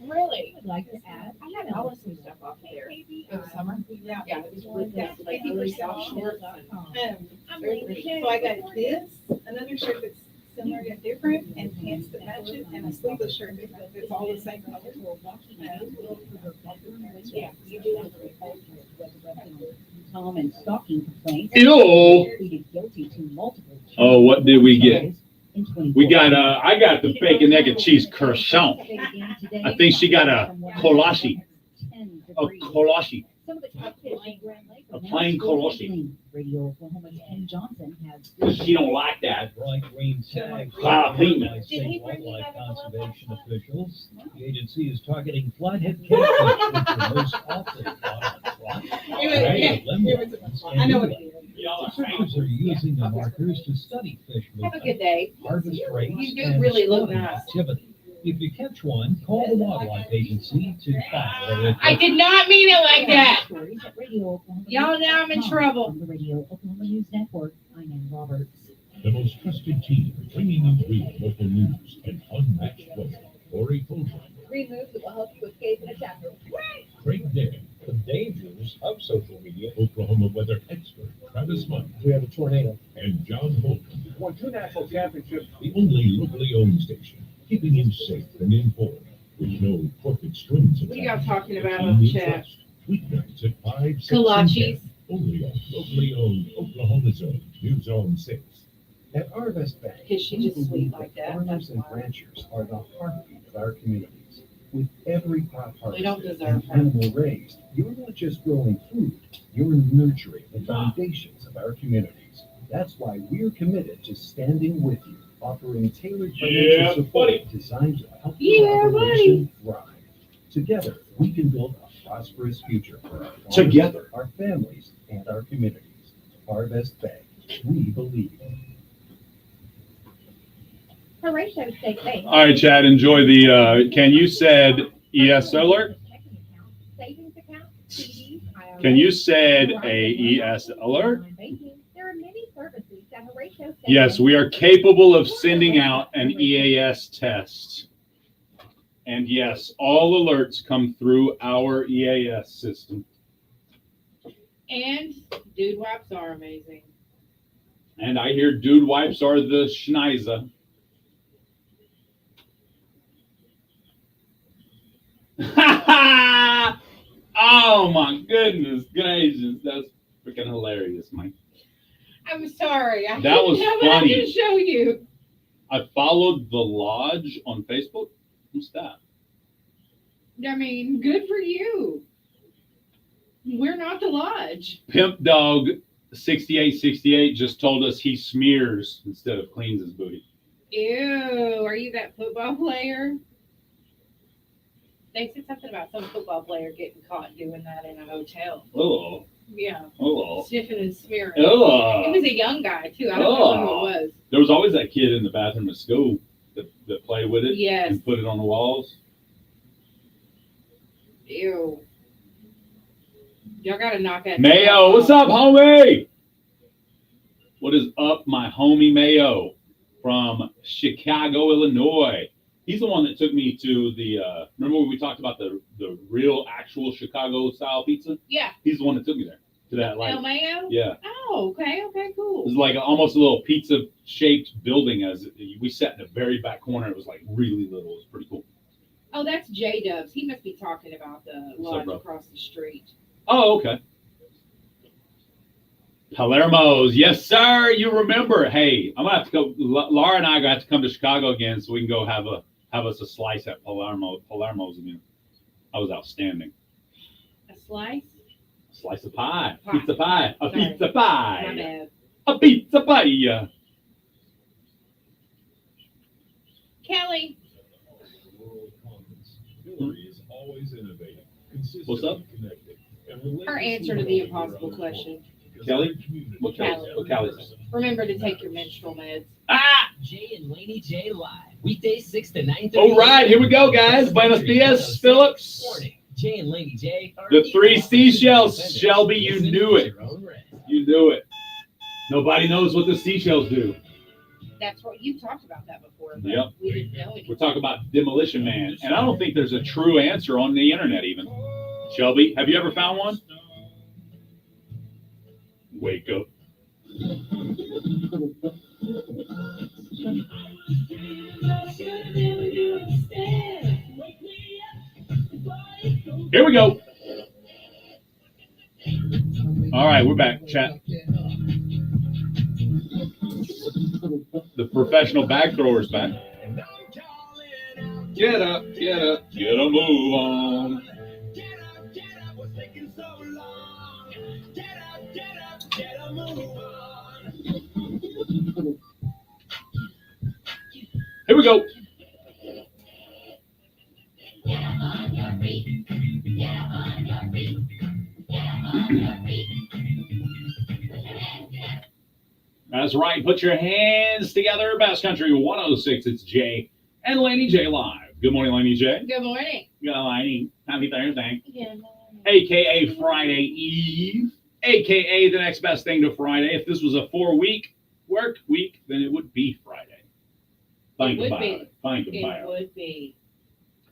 Really?
I'd like to add.
I had all this new stuff off there. In the summer?
Yeah.
Yeah, it was really good. Like really soft shorts.
I'm
Very
Laney
pretty.
J.
So I got this, another shirt that's similar yet different, and pants that match it, and a sleeveless shirt that's all the same color.
Yeah, you do.
Common stalking complaints.
Ew.
Pleaded guilty to multiple.
Oh, what did we get?
In 24
We got I got the bacon, egg, and cheese croissant. I think she got a kolashi. A kolashi.
Some of the catfish in Grand Lake.
A plain kolashi.
Radio Oklahoma's Ken Johnson has.
She don't like that.
Bright green tags.
Jalapeno.
By
Did he
state
bring you
wildlife
that envelope
conservation
last
officials. The agency is targeting flathead catfish, which are most often caught on fly.
I know what it is.
Researchers are using the markers to study fish
Have a
movement,
good day.
harvest rates,
You do
and
really look
spawning
nice.
activity. If you catch one, call the wildlife agency to file a
I did not mean it like that.
Stories at Radio Oklahoma.
Y'all know I'm in trouble.
From the Radio Oklahoma News Network, I'm Ann Roberts.
The most trusted team bringing you real local news and unmatched weather. Lori Fulton,
Three moves that will help you escape in a chapter.
Craig Day, the dangers of social media. Oklahoma weather expert Travis Munn
We have a tornado.
and John Holcomb.
Won 2 national championships.
The only locally owned station, keeping you safe and informed with no corporate strings attached.
What are y'all talking about
The
on the
team you
chat?
trust. Weeknights at 5, 6,
Kolaches.
and 10. Only on locally owned Oklahoma's own News Zone 6.
At Arvest Bank,
Is she just
we
sweet
believe
like
that
that?
farmers
That's
and
why.
ranchers are the heartbeat of our communities. With every crop
We don't
harvested
deserve
and
her.
animal raised, you're not just growing food, you're nurturing the foundations of our communities. That's why we're committed to standing with you, offering tailored
Yeah,
financial support
buddy.
designed to help
Yeah,
your operation thrive. Together, we can build a prosperous future for our farmers,
Together.
our families, and our communities. Arvest Bank, we believe.
Horatio State Bank.
All right, Chad, enjoy the, can you said ES alert?
Checking account, savings account, CDs, IRAs,
Can you said a ES alert?
online banking. There are many services that Horatio State
Yes,
Bank
we are
offers.
capable of sending out an EAS test. And yes, all alerts come through our EAS system.
And dude wipes are amazing.
And I hear dude wipes are the schniza. Oh my goodness gracious, that's freaking hilarious, Mike.
I'm sorry. I
That was
didn't know what I
funny.
can show you.
I followed the lodge on Facebook. What's that?
I mean, good for you. We're not the lodge.
Pimp Dog 6868 just told us he smears instead of cleans his booty.
Ew, are you that football player? They said something about some football player getting caught doing that in a hotel.
Oh,
Yeah,
oh,
sniffing and smearing. It
oh.
was a young guy too. I don't know who it was.
There was always that kid in the bathroom at school that played with it
Yes.
and put it on the walls.
Ew. Y'all gotta knock that.
Mayo, what's up, homie? What is up, my homie Mayo from Chicago, Illinois? He's the one that took me to the, remember when we talked about the real actual Chicago style pizza?
Yeah.
He's the one that took me there to that, like,
El Mayo?
yeah.
Oh, okay,
It
cool.
was like almost a little pizza shaped building as we sat in the very back corner. It was like really little. It was pretty cool.
Oh, that's J Dubs. He must be talking about the
What's up,
lodge
bro?
across the street.
Oh, okay. Palermo's, yes, sir. You remember? Hey, I'm gonna have to go. Laura and I are gonna have to come to Chicago again so we can go have us a slice at Palermo's again. That was outstanding.
A slice?
Slice of pie,
Pie.
pizza pie, a
Sorry.
pizza
My
pie,
bad.
a pizza pie.
Kelly,
Rural Commons. Hillary is always innovating,
What's up?
consistently connected, and
her answer to the impossible question.
Kelly? What Kelly? What Kelly said?
Remember to take your menstrual meds.
Ah,
Jay and Laney J live. Weekdays 6 to 9:30.
All right, here we go, guys. Buenos dias, Phillips.
Morning. Jay and Laney J are
The three
equal
seashells,
opportunity
Shelby, you
offenders.
knew
Listen
it.
at your own risk.
You knew it. Nobody knows what the seashells do.
That's what you talked about that before. But
Yep.
We didn't know
We're
anything.
talking about Demolition Man, and I don't think there's a true answer on the internet even. Shelby, have you ever found one? Wake up. Here we go. All right, we're back, chat. The professional bag thrower's back. Get up, get up, get a move on. Here we go. That's right. Put your hands together. Bass Country 106. It's Jay and Laney J live. Good morning, Laney J.
Good morning.
Good morning. Happy Thursday.
Good morning.
AKA Friday Eve. AKA the next best thing to Friday. If this was a 4-week work week, then it would be Friday. Think
would
about
be.
it. Think
It
about it.
would be.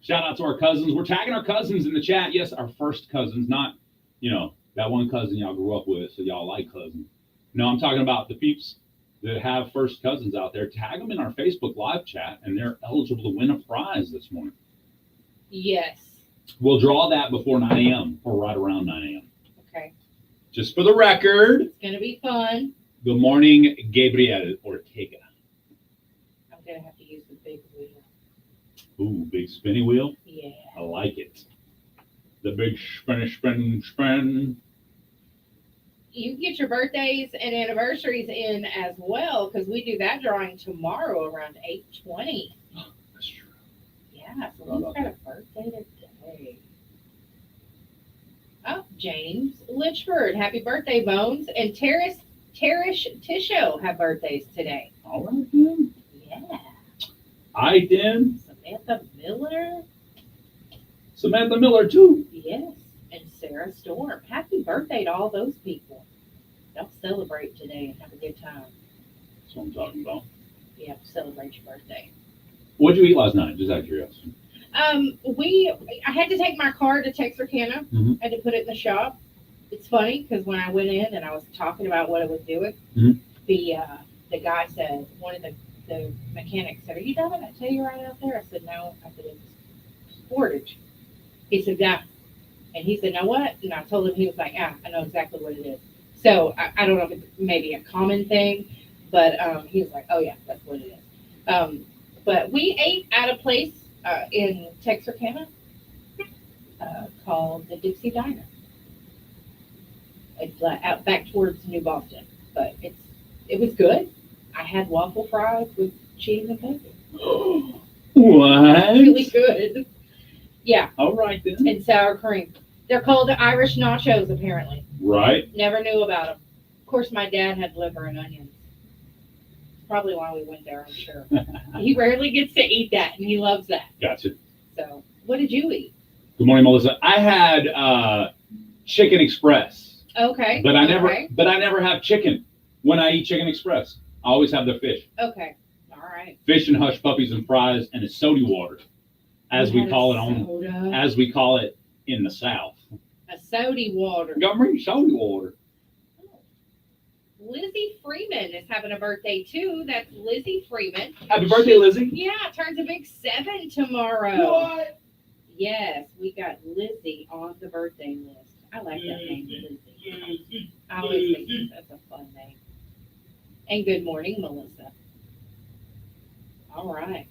Shout out to our cousins. We're tagging our cousins in the chat. Yes, our first cousins, not, that one cousin y'all grew up with, so y'all like cousins. No, I'm talking about the peeps that have first cousins out there. Tag them in our Facebook live chat, and they're eligible to win a prize this morning.
Yes.
We'll draw that before 9 a.m. or right around 9 a.m.
Okay.
Just for the record,
It's gonna be fun.
good morning, Gabriel Ortega.
I'm gonna have to use the big wheel.
Ooh, big spinny wheel.
Yeah.
I like it. The big spin.
You can get your birthdays and anniversaries in as well, because we do that drawing tomorrow around 8:20.
That's true.
Yeah, so who's got a birthday today? Oh, James Litchford. Happy birthday, Bones. And Terrace Tisho have birthdays today.
All right, then.
Yeah.
I then.
Samantha Miller.
Samantha Miller, too.
Yes. And Sarah Storm. Happy birthday to all those people. Y'all celebrate today and have a good time.
That's what I'm talking about.
Yeah, celebrate your birthday.
What'd you eat last night? Just out of curiosity.
I had to take my car to Texarkana.
Mhm.
I had to put it in the shop. It's funny because when I went in and I was talking about what it was doing,
Mhm.
the guy said, one of the mechanics said, "Are you done that Telluride out there?" I said, "No." I said, "It's portage." He said, "Yeah." And he said, "Know what?" And I told him, he was like, "Ah, I know exactly what it is." So I don't know if it's maybe a common thing, but he was like, "Oh yeah, that's what it is." But we ate at a place in Texarkana called the Dixie Diner. It's out back towards New Boston, but it was good. I had waffle fries with cheese and bacon.
What?
Really good. Yeah,
All right, then.
and sour cream. They're called the Irish nachos, apparently.
Right.
Never knew about them. Of course, my dad had liver and onions. Probably why we went there, I'm sure. He rarely gets to eat that, and he loves that.
Gotcha.
So, what did you eat?
Good morning, Melissa. I had Chicken Express,
Okay.
but I never
Okay.
have chicken when I eat Chicken Express. I always have the fish.
Okay. All right.
Fish and hush puppies and fries and a soda water, as we call it in the South.
A soda water.
Got me soda water.
Lizzie Freeman is having a birthday too. That's Lizzie Freeman.
Happy birthday, Lizzie.
Yeah, turns a big 7 tomorrow.
What?
Yes, we got Lizzie on the birthday list. I like that name, Lizzie. I always think that's a fun name. And good morning, Melissa. All right.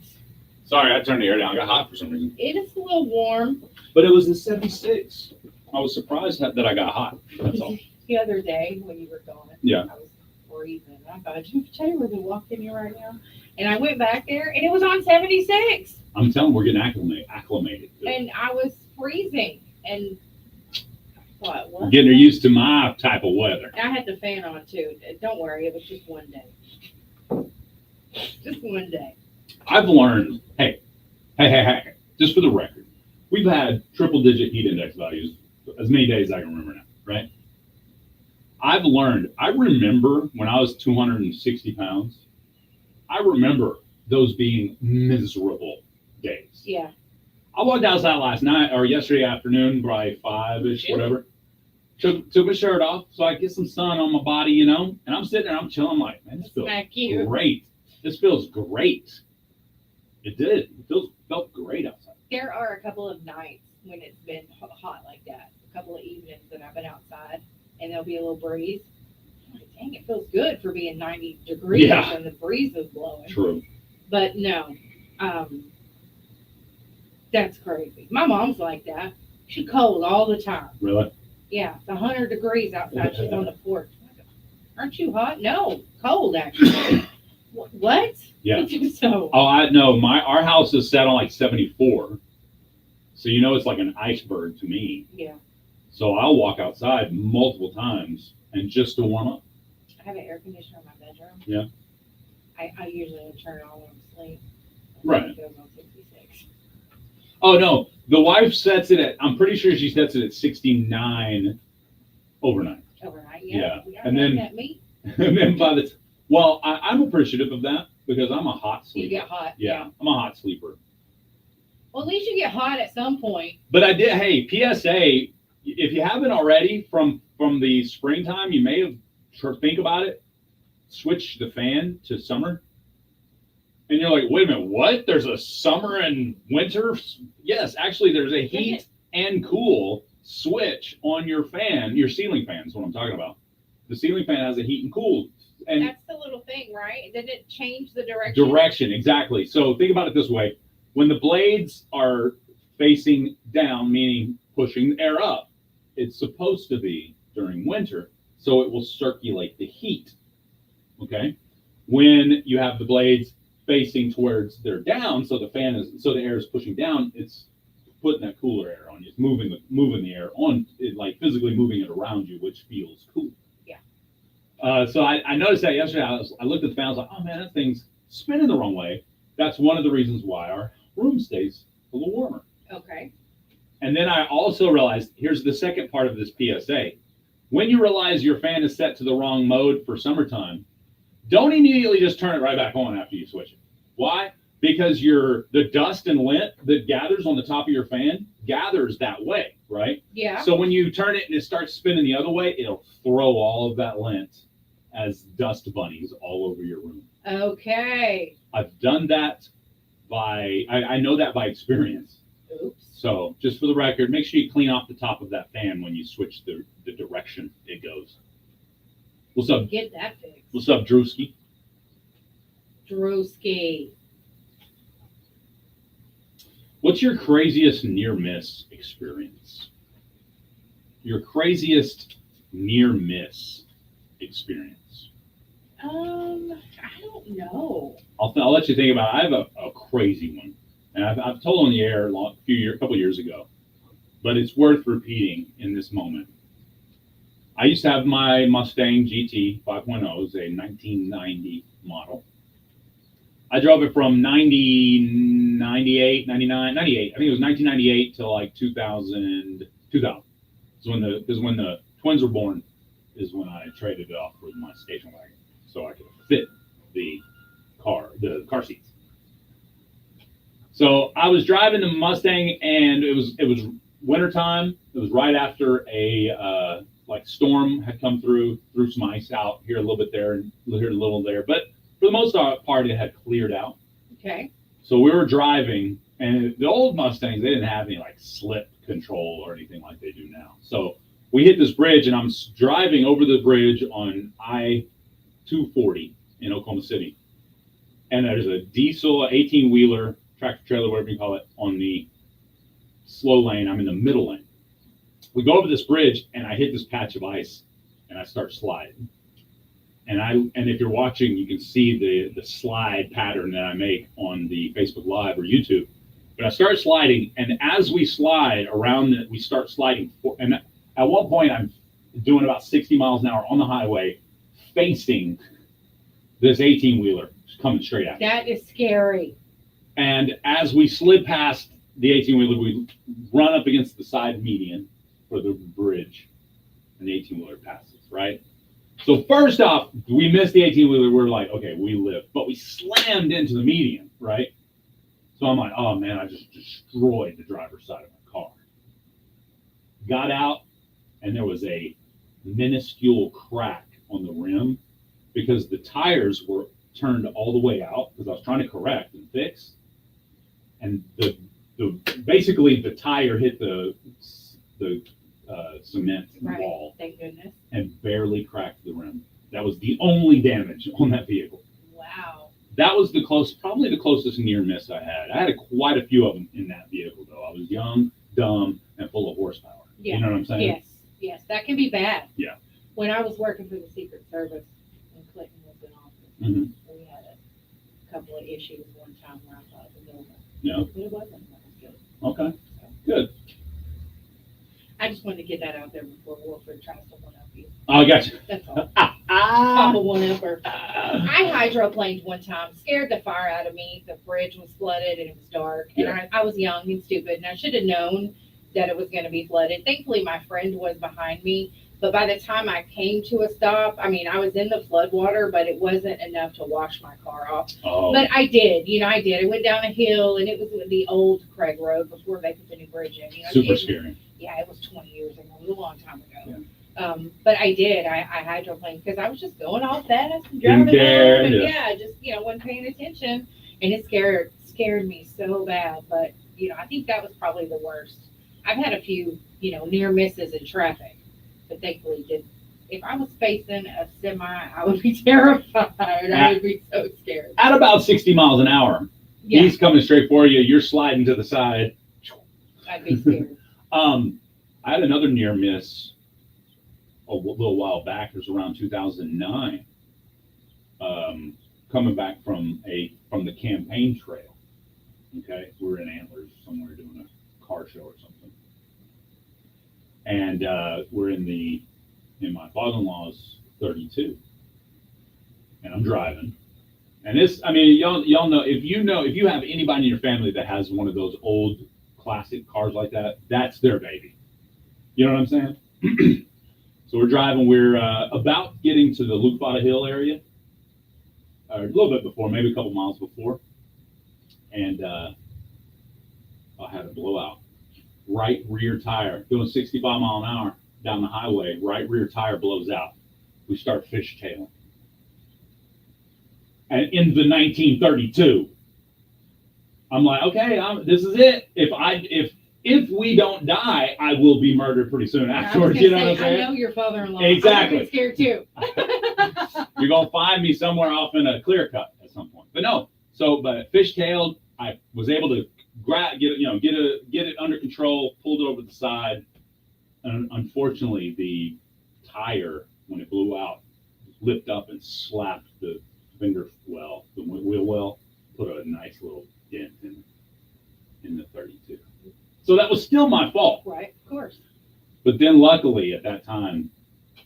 Sorry, I turned the air down. I got hot for some reason.
It is a little warm.
But it was the 76. I was surprised that I got hot. That's all.
The other day when you were gone,
Yeah.
I was freezing. I thought, Taylor would walk in here right now. And I went back there and it was on 76.
I'm telling you, we're getting acclimated to it.
And I was freezing. And I thought, what?
Getting her used to my type of weather.
I had the fan on too. Don't worry, it was just one day. Just one day.
I've learned, hey, just for the record, we've had triple digit heat index values as many days as I can remember now, right? I've learned, I remember when I was 260 pounds, I remember those being miserable days.
Yeah.
I walked outside last night or yesterday afternoon, probably 5-ish, whatever. Took my shirt off so I could get some sun on my body, you know, and I'm sitting there, I'm chilling, I'm like, man, this feels
Smack you.
great. This feels great. It did. It felt great outside.
There are a couple of nights when it's been hot like that. A couple of evenings that I've been outside, and there'll be a little breeze. I'm like, dang, it feels good for being 90 degrees
Yeah.
and the breeze is blowing.
True.
But no, that's crazy. My mom's like that. She's cold all the time.
Really?
Yeah, it's 100 degrees outside. She's on the porch. Aren't you hot? No, cold actually. What?
Yeah.
So.
Oh, I know. Our house is set on like 74, so you know it's like an iceberg to me.
Yeah.
So I'll walk outside multiple times and just to warm up.
I have an air conditioner in my bedroom.
Yeah.
I usually turn it on when I'm asleep.
Right.
It goes on 66.
Oh no, the wife sets it at. I'm pretty sure she sets it at 69 overnight.
Overnight,
Yeah.
We
And then-
that meat.
And then well, I'm appreciative of that because I'm a hot sleeper.
You get hot.
Yeah, I'm a hot sleeper.
Well, at least you get hot at some point.
But I did. Hey, PSA, if you haven't already from the springtime, you may have think about it. Switch the fan to summer, and you're like, wait a minute, what? There's a summer and winter? Yes, actually, there's a heat and cool switch on your fan. Your ceiling fan is what I'm talking about. The ceiling fan has a heat and cool. And
That's the little thing, right? Did it change the direction?
direction, exactly. So think about it this way. When the blades are facing down, meaning pushing the air up, it's supposed to be during winter, so it will circulate the heat. Okay? When you have the blades facing towards they're down, so the air is pushing down, it's putting that cooler air on you. It's moving the air on, like physically moving it around you, which feels cool. So I noticed that yesterday. I looked at the fan. I was like, oh man, that thing's spinning the wrong way. That's one of the reasons why our room stays a little warmer.
Okay.
And then I also realized, here's the second part of this PSA. When you realize your fan is set to the wrong mode for summertime, don't immediately just turn it right back on after you switch it. Why? Because the dust and lint that gathers on the top of your fan gathers that way, right?
Yeah.
So when you turn it and it starts spinning the other way, it'll throw all of that lint as dust bunnies all over your room.
Okay.
I've done that I know that by experience.
Oops.
So just for the record, make sure you clean off the top of that fan when you switch the direction it goes. What's up?
Get that fixed.
What's up, Drewski?
Drewski.
What's your craziest near miss experience? Your craziest near miss experience?
I don't know.
I'll let you think about it. I have a crazy one, and I've told on the air a couple years ago, but it's worth repeating in this moment. I used to have my Mustang GT 5.0, it was a 1990 model. I drove it from 98. I think it was 1998 to like 2000. So when the twins were born is when I traded it off for my station wagon so I could fit the car seats. So I was driving the Mustang and it was wintertime. It was right after a storm had come threw some ice out here a little bit there and here a little there, but for the most part it had cleared out.
Okay.
So we were driving, and the old Mustangs, they didn't have any like slip control or anything like they do now. So we hit this bridge, and I'm driving over the bridge on I-240 in Oklahoma City, and there's a diesel 18-wheeler, tractor trailer, whatever you call it, on the slow lane. I'm in the middle lane. We go over this bridge, and I hit this patch of ice, and I start sliding. And if you're watching, you can see the slide pattern that I make on the Facebook Live or YouTube. But I start sliding, and as we slide around, we start sliding. And at one point, I'm doing about 60 miles an hour on the highway, facing this 18-wheeler. coming straight at me.
That is scary.
And as we slid past the 18-wheeler, we run up against the side median for the bridge, and the 18-wheeler passes, right? So first off, we missed the 18-wheeler. We're like, okay, we live. But we slammed into the median, right? So I'm like, oh, man, I just destroyed the driver's side of my car. Got out, and there was a minuscule crack on the rim because the tires were turned all the way out because I was trying to correct and fix. And basically the tire hit the cement
Right.
wall
Thank goodness.
and barely cracked the rim. That was the only damage on that vehicle.
Wow.
That was probably the closest near miss I had. I had quite a few of them in that vehicle though. I was young, dumb, and full of horsepower.
Yeah.
You know what I'm saying?
Yes. Yes. That can be bad.
Yeah.
When I was working for the Secret Service and Clinton was in office,
Mm-hmm.
we had a couple of issues one time where I thought it was over.
Yeah.
But it wasn't. That was good.
Okay. Good.
I just wanted to get that out there before Wilfred tries to one up you.
Oh, I got you.
That's all. I'm a one-upper. I hydroplaned one time, scared the fire out of me. The bridge was flooded and it was dark. And
Yeah.
I was young and stupid, and I should have known that it was going to be flooded. Thankfully, my friend was behind me. But by the time I came to a stop, I mean, I was in the flood water, but it wasn't enough to wash my car off.
Oh.
But I did. I did. I went down a hill, and it was the old Craig Road before they put the new bridge in.
Super scary.
Yeah, it was 20 years ago. It was a long time ago. But I did. I hydroplaned because I was just going all fast and driving
Didn't care,
home, and
yeah.
just wasn't paying attention, and it scared me so bad. But I think that was probably the worst. I've had a few near misses in traffic, but thankfully didn't. If I was facing a semi, I would be terrified. I would be so scared.
At about 60 miles an hour,
Yeah,
he's coming straight for you. You're sliding to the side.
I'd be scared.
I had another near miss a little while back. It was around 2009. Coming back from the campaign trail. Okay, we were in Antlers somewhere doing a car show or something, and we're in my father-in-law's 32, and I'm driving. And y'all know if you have anybody in your family that has one of those old classic cars like that, that's their baby. You know what I'm saying? So we're driving. We're about getting to the Lukebata Hill area, or a little bit before, maybe a couple miles before, and I had a blowout. Right rear tire, doing 65 mile an hour down the highway. Right rear tire blows out. We start fishtailing. And in the 1932, I'm like, okay, this is it. If we don't die, I will be murdered pretty soon afterwards. You know what I'm saying?
I know your father-in-law.
Exactly.
I'm scared too.
You're gonna find me somewhere off in a clear cut at some point. But no. But fishtailed, I was able to get it under control, pulled it over the side, and unfortunately the tire, when it blew out, lifted up and slapped the wheel well, put a nice little dent in the 32. So that was still my fault.
Right, of course.
But then luckily at that time,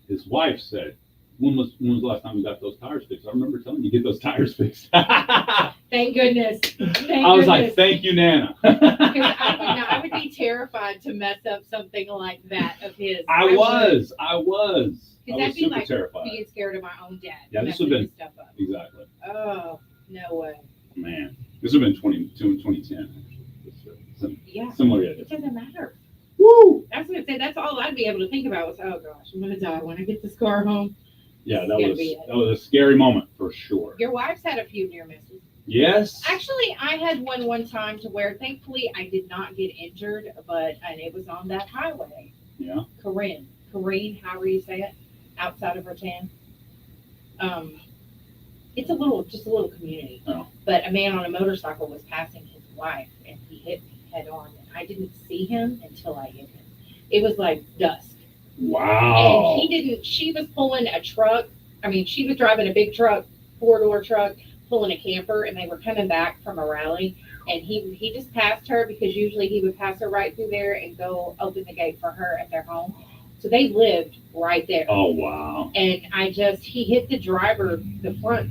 his wife said, when was the last time we got those tires fixed? I remember telling you, get those tires fixed.
Thank goodness.
I was like, thank you, Nana.
I would be terrified to mess up something like that of his.
I was
Because that'd be
super
like
terrified.
being scared of my own dad.
Yeah, this
messing
would've
his stuff up.
Exactly.
Oh, no way.
Man, this would have been 2010.
Yeah.
Similar year.
It doesn't matter.
Woo!
I was going to say, that's all I'd be able to think about was, oh gosh, I'm going to die when I get this car home.
Yeah,
It's
that
gonna
was
be it.
that was a scary moment for sure.
Your wife's had a few near misses.
Yes.
Actually, I had one time to where thankfully I did not get injured, and it was on that highway.
Yeah.
Corinne, however you say it, outside of Rattan. It's just a little community.
Oh.
But a man on a motorcycle was passing his wife, and he hit me head on, and I didn't see him until I hit him. It was like dusk.
Wow.
And she was pulling a truck. She was driving a big truck, 4-door truck, pulling a camper, and they were coming back from a rally. And he just passed her because usually he would pass her right through there and go open the gate for her at their home. So they lived right there.
Oh, wow.
And he hit the driver, the front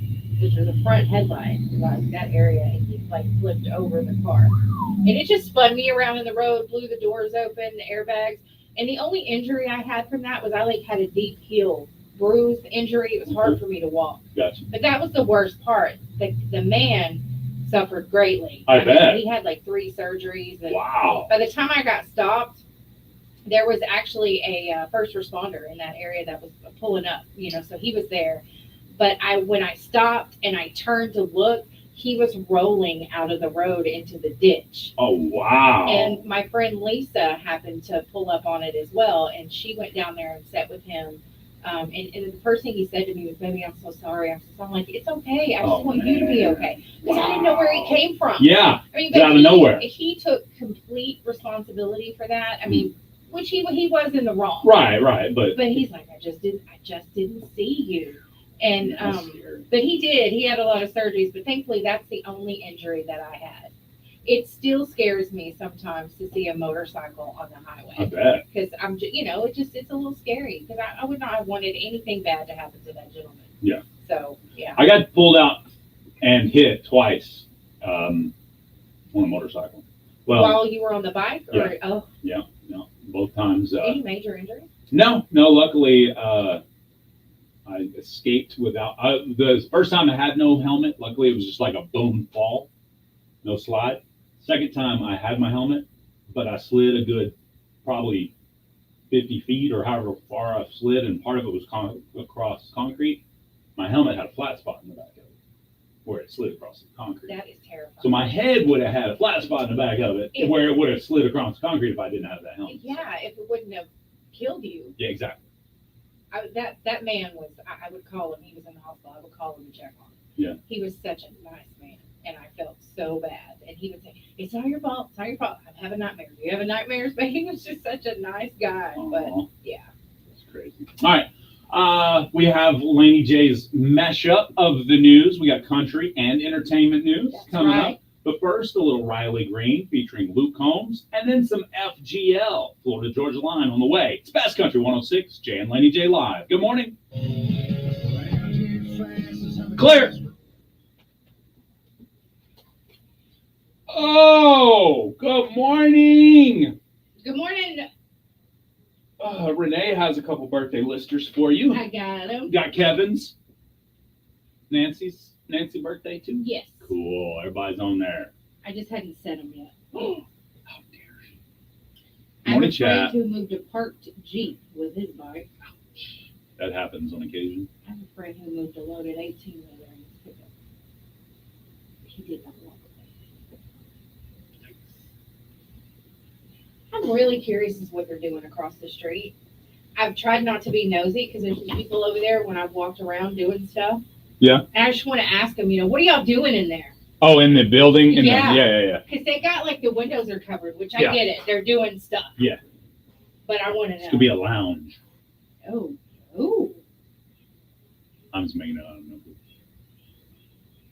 headlight, like that area, and he like flipped over the car. And it just spun me around in the road, blew the doors open, the airbags. And the only injury I had from that was I like had a deep heel bruise injury. It was hard for me to walk.
Gotcha.
But that was the worst part. The man suffered greatly.
I bet.
He had like 3 surgeries. And
Wow.
by the time I got stopped, there was actually a first responder in that area that was pulling up, so he was there. But when I stopped and I turned to look, he was rolling out of the road into the ditch.
Oh, wow.
And my friend Lisa happened to pull up on it as well, and she went down there and sat with him. And the first thing he said to me was, "Baby, I'm so sorry." I'm like, "It's okay. I just want you to be okay." Because I didn't know where he came from.
Yeah.
I mean,
out of nowhere.
He took complete responsibility for that. I mean, which he was in the wrong.
Right. But
he's like, I just didn't see you. And
that's scary.
but he did. He had a lot of surgeries, but thankfully that's the only injury that I had. It still scares me sometimes to see a motorcycle on the highway.
I bet.
Because I'm just, it's a little scary because I would not have wanted anything bad to happen to that gentleman.
Yeah.
So yeah.
I got pulled out and hit twice on a motorcycle. Well,
while you were on the bike, or
yeah, both times.
Any major injury?
No. Luckily, I escaped without. The first time I had no helmet. Luckily, it was just like a boom fall, no slide. Second time I had my helmet, but I slid a good probably 50 feet or however far I slid, and part of it was across concrete. My helmet had a flat spot in the back of it where it slid across the concrete.
That is terrifying.
So my head would have had a flat spot in the back of it where it would have slid across concrete if I didn't have that helmet.
Yeah, if it wouldn't have killed you.
Yeah, exactly.
That man was, I would call him, he was in the hospital, I would call him and check on him.
Yeah.
He was such a nice man, and I felt so bad. And he would say, "It's not your fault, it's not your fault. I'm having nightmares. Do you have nightmares?" But he was just such a nice guy.
Aww.
But yeah.
That's crazy. All right. We have Laney J's mashup of the news. We got country and entertainment news coming up. But first, a little Riley Green featuring Luke Combs, and then some FGL, Florida Georgia Line on the way. It's Best Country 106, Jay and Laney J live. Good morning. Clear. Oh, good morning.
Good morning.
Renee has a couple birthday listers for you.
I got him.
Got Kevin's. Nancy birthday too?
Yes.
Cool. Everybody's on there.
I just hadn't said them yet.
Oh, dear.
I have
Morning,
a friend
chat.
who moved a parked Jeep with his bike.
That happens on occasion.
I have a friend who moved a loaded 18-wheeler in his pickup. He did not walk away. I'm really curious as what they're doing across the street. I've tried not to be nosy because there's people over there when I've walked around doing stuff.
Yeah.
And I just want to ask them, what are y'all doing in there?
Oh, in the building?
Yeah.
Yeah.
Because they got like the windows are covered, which I
Yeah.
get it. They're doing stuff.
Yeah.
But I want to know.
This could be a lounge.
Oh.
I'm just making it up. I don't know.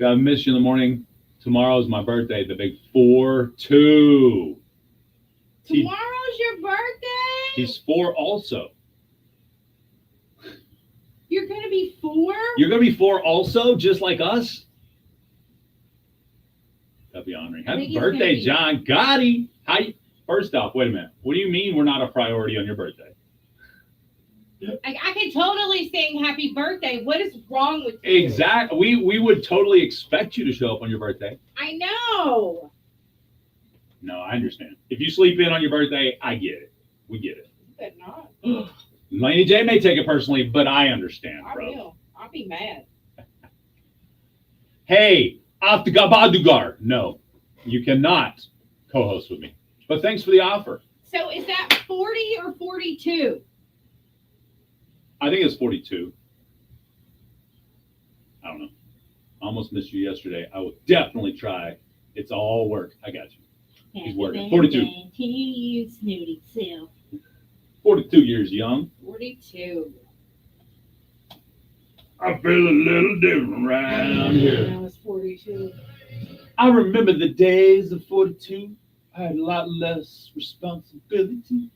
Gotta miss you in the morning. Tomorrow's my birthday, the big 4-2.
Tomorrow's your birthday?
He's 4 also.
You're going to be 4?
You're going to be 4 also, just like us? That'd be honoring. Happy birthday, John Gotti. First off, wait a minute. What do you mean we're not a priority on your birthday?
I can totally sing happy birthday. What is wrong with you?
Exactly. We would totally expect you to show up on your birthday.
I know.
No, I understand. If you sleep in on your birthday, I get it. We get it.
But not.
Laney J may take it personally, but I understand,
I
bro.
will. I'll be mad.
Hey, Aftergabadugar. No, you cannot co-host with me. But thanks for the offer.
So is that 40 or 42?
I think it's 42. I don't know. I almost missed you yesterday. I will definitely try. It's all work. I got you. He's working. 42.
To you, snooty self.
42 years young.
42.
I feel a little different right here.
I was 42.
I remember the days of 42. I had a lot less responsibility.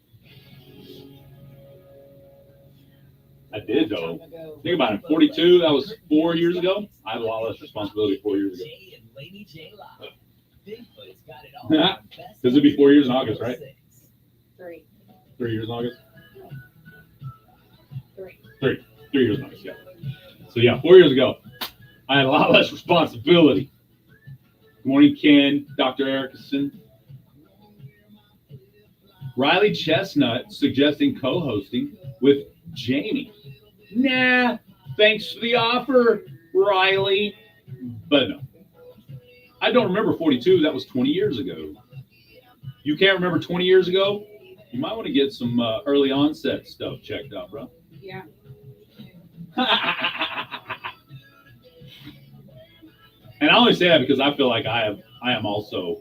I did though. Think about it. 42. That was 4 years ago. I had a lot less responsibility 4 years ago.
Jay and Laney J live. Bigfoot's got it all.
Because it'd be 4 years in August, right?
3.
3 years in August.
3.
3 years in August. Yeah. So yeah, 4 years ago, I had a lot less responsibility. Good morning, Ken, Dr. Erickson. Riley Chestnut suggesting co-hosting with Jamie. Nah, thanks for the offer, Riley. But no, I don't remember 42. That was 20 years ago. You can't remember 20 years ago? You might want to get some early onset stuff checked out, bro.
Yeah.
And I only say that because I feel like I am also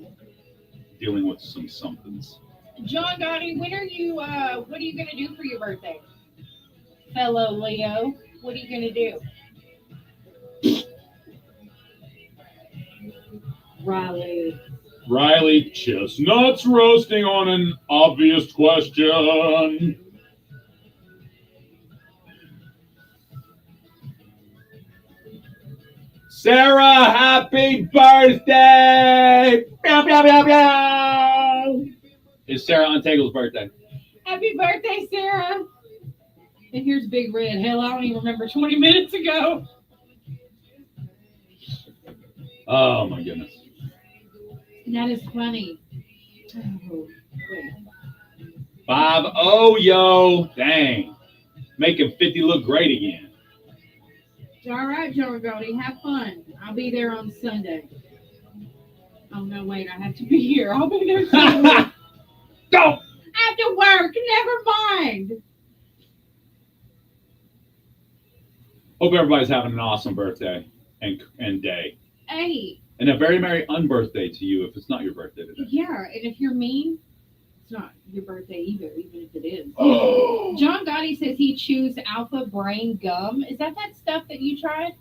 dealing with some somethings.
John Gotti, when are you? What are you gonna do for your birthday, fellow Leo? What are you gonna do?
Riley Chestnuts roasting on an obvious question. Sarah, happy birthday! Meow, meow, meow, meow. It's Sarah Ontegle's birthday.
Happy birthday, Sarah! And here's Big Red. Hell, I don't even remember 20 minutes ago.
Oh my goodness.
That is funny. Oh, wait.
5-0, yo. Dang. Making 50 look great again.
All right, John Gotti, have fun. I'll be there on Sunday. Oh, no, wait, I have to be here. I'll be there Sunday.
Go!
I have to work. Never mind.
Hope everybody's having an awesome birthday and day.
Hey.
And a very merry unbirthday to you if it's not your birthday today.
Yeah, and if you're mean, it's not your birthday either, even if it is.
Oh.
John Gotti says he chews Alpha Brain gum. Is that stuff that you tried?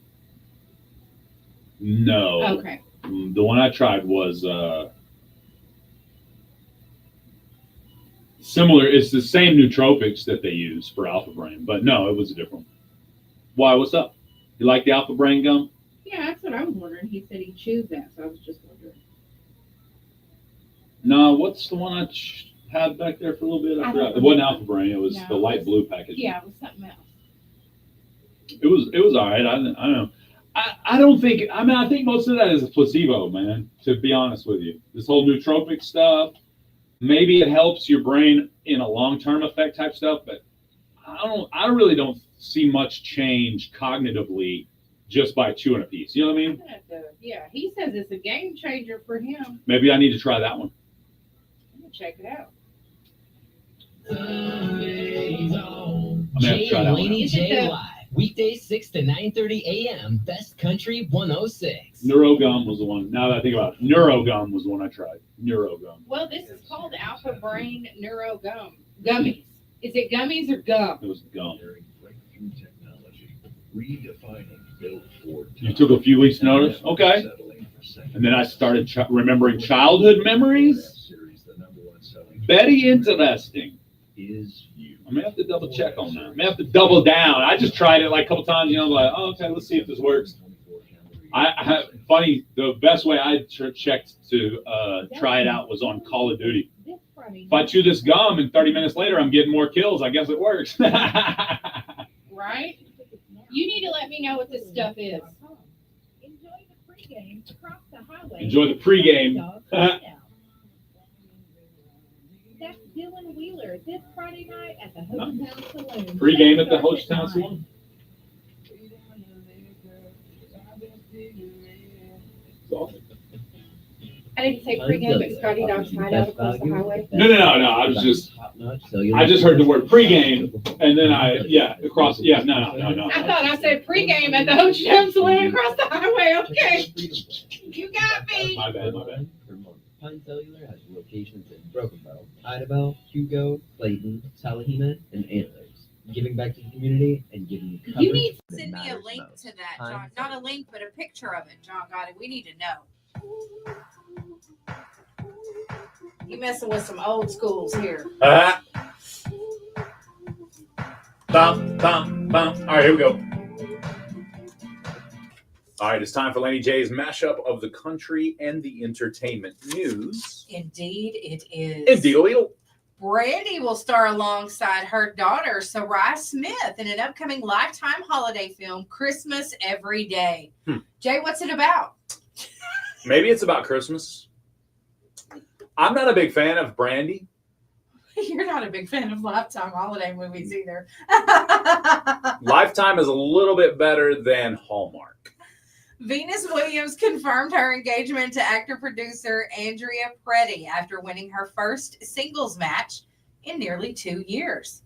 No.
Okay.
The one I tried was similar. It's the same nootropics that they use for Alpha Brain, but no, it was a different one. Why? What's up? You like the Alpha Brain gum?
Yeah, that's what I was wondering. He said he chews that, so I was just wondering.
No, what's the one I had back there for a little bit? I forgot. It wasn't Alpha Brain. It was the light blue package.
Yeah, it was something else.
It was all right. I don't know. I don't think. I mean, I think most of that is a placebo, man. To be honest with you, this whole nootropic stuff. Maybe it helps your brain in a long-term effect type stuff, but I really don't see much change cognitively just by chewing a piece. You know what I mean?
Yeah, he says it's a game changer for him.
Maybe I need to try that one.
I'm gonna check it out.
Jay and Laney J live. Weekdays 6 to 9:30 a.m. Best Country 106.
Neurogum was the one. Now that I think about it, Neurogum was the one I tried. Neurogum.
Well, this is called Alpha Brain Neuro Gummies. Is it gummies or gum?
It was gum.
Breakthrough technology, redefining built for.
You took a few weeks' notice? Okay. And then I started remembering childhood memories. Very interesting. I may have to double check on that. I may have to double down. I just tried it like a couple times, like, oh, okay, let's see if this works. Funny, the best way I checked to try it out was on Call of Duty. If I chew this gum and 30 minutes later I'm getting more kills, I guess it works.
Right? You need to let me know what this stuff is.
Enjoy the pregame across the highway.
Enjoy the pregame.
That's Dylan Wheeler this Friday night at the Hochtown Saloon.
Pregame at the Hochtown Saloon.
I didn't say pregame at Scotty Dog's Hideout across the highway.
No. I was just heard the word pregame, and then no.
I thought I said pregame at the Hochtown Saloon across the highway. Okay, you got me.
My bad.
Pine Cellular has locations in Broken Bow, Idabel, Hugo, Clayton, Salahina, and Antlers, giving back to the community and giving you coverage.
You need to send me a
matters
link
most.
to that, John. Not a link, but a picture of it, John Gotti. We need to know. You messing with some old schools here.
Bum, bum, bum. All right, here we go. All right, it's time for Laney J's mashup of the country and the entertainment news.
Indeed, it is.
Indeed.
Brandy will star alongside her daughter, Sarai Smith, in an upcoming Lifetime holiday film, Christmas Every Day. Jay, what's it about?
Maybe it's about Christmas. I'm not a big fan of Brandy.
You're not a big fan of Lifetime holiday movies either.
Lifetime is a little bit better than Hallmark.
Venus Williams confirmed her engagement to actor-producer Andrea Preddy after winning her first singles match in nearly 2 years.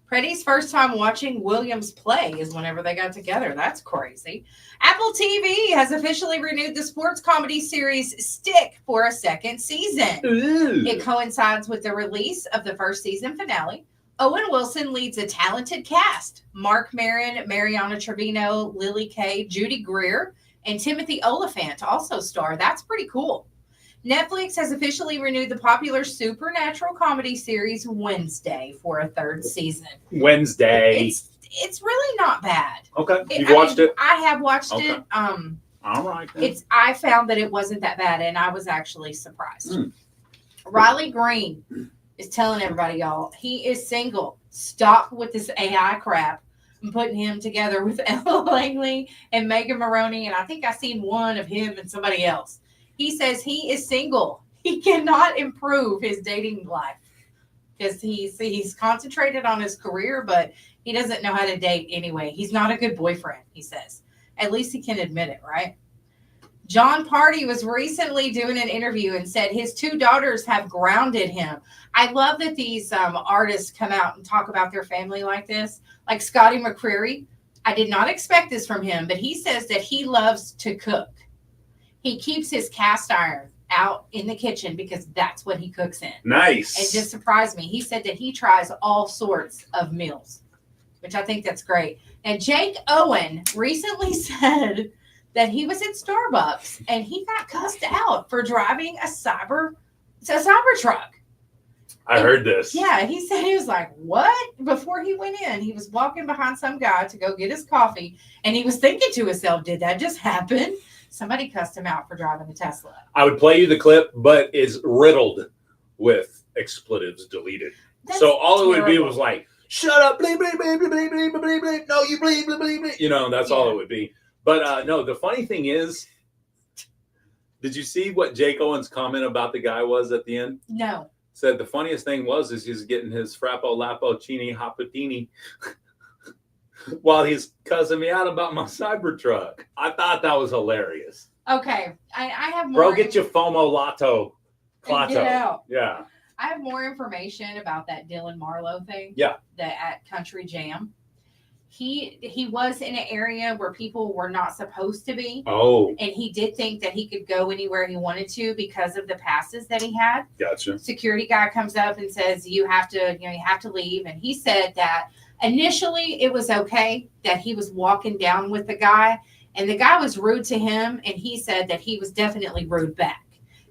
Preddy's first time watching Williams play is whenever they got together. That's crazy. Apple TV has officially renewed the sports comedy series Stick for a second season.
Ooh.
It coincides with the release of the first season finale. Owen Wilson leads a talented cast. Mark Maron, Mariana Trevino, Lily Kay, Judy Greer, and Timothy Oliphant also star. That's pretty cool. Netflix has officially renewed the popular supernatural comedy series Wednesday for a third season.
Wednesday.
It's really not bad.
Okay. You've watched it?
I have watched it.
All right. Then.
I found that it wasn't that bad, and I was actually surprised. Riley Green is telling everybody, y'all, he is single. Stop with this AI crap. I'm putting him together with Ella Langley and Megan Maroney, and I think I seen one of him and somebody else. He says he is single. He cannot improve his dating life because he's concentrated on his career, but he doesn't know how to date anyway. He's not a good boyfriend, he says. At least he can admit it, right? John Party was recently doing an interview and said his 2 daughters have grounded him. I love that these artists come out and talk about their family like this. Like Scotty McCreery. I did not expect this from him, but he says that he loves to cook. He keeps his cast iron out in the kitchen because that's what he cooks in.
Nice.
It just surprised me. He said that he tries all sorts of meals, which I think that's great. And Jake Owen recently said that he was at Starbucks and he got cussed out for driving a cyber truck.
I heard this.
Yeah, he said he was like, what? Before he went in, he was walking behind some guy to go get his coffee, and he was thinking to himself, did that just happen? Somebody cussed him out for driving a Tesla.
I would play you the clip, but it's riddled with expletives deleted. So all it would be was like, shut up, bleep, bleep, bleep, bleep, bleep, bleep, bleep. No, you bleep, bleep, bleep, bleep. You know, that's all it would be. But no, the funny thing is, did you see what Jake Owen's comment about the guy was at the end?
No.
Said the funniest thing was he's getting his Frappo Lapo Chini Hapatini while he's cussing me out about my Cybertruck. I thought that was hilarious.
Okay, I have more.
Bro, get your FOMO Lotto.
Get out.
Yeah.
I have more information about that Dylan Marlowe thing.
Yeah.
At Country Jam. He was in an area where people were not supposed to be.
Oh.
And he did think that he could go anywhere he wanted to because of the passes that he had.
Gotcha.
Security guy comes up and says, you have to leave. And he said that initially it was okay that he was walking down with the guy and the guy was rude to him. And he said that he was definitely rude back.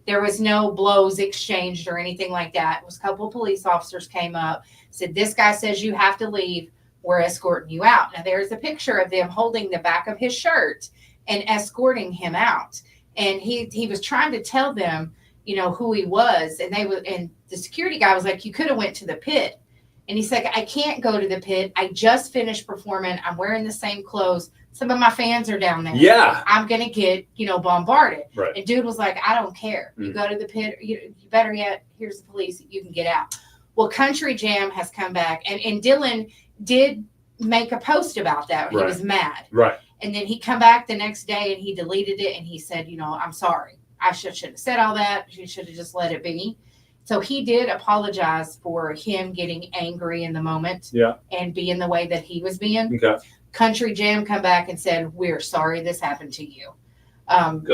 There was no blows exchanged or anything like that. It was a couple of police officers came up, said, this guy says you have to leave. We're escorting you out. Now there's a picture of them holding the back of his shirt and escorting him out. And he was trying to tell them, who he was. And and the security guy was like, you could have went to the pit. And he's like, I can't go to the pit. I just finished performing. I'm wearing the same clothes. Some of my fans are down there.
Yeah.
I'm going to get, bombarded.
Right.
And dude was like, I don't care. You go to the pit. You better yet, here's the police. You can get out. Well, Country Jam has come back. And Dylan did make a post about that. He was mad.
Right.
And then he come back the next day and he deleted it. And he said, I'm sorry. I should have said all that. You should have just let it be. So he did apologize for him getting angry in the moment.
Yeah.
And being the way that he was being.
Okay.
Country Jam come back and said, we're sorry this happened to you.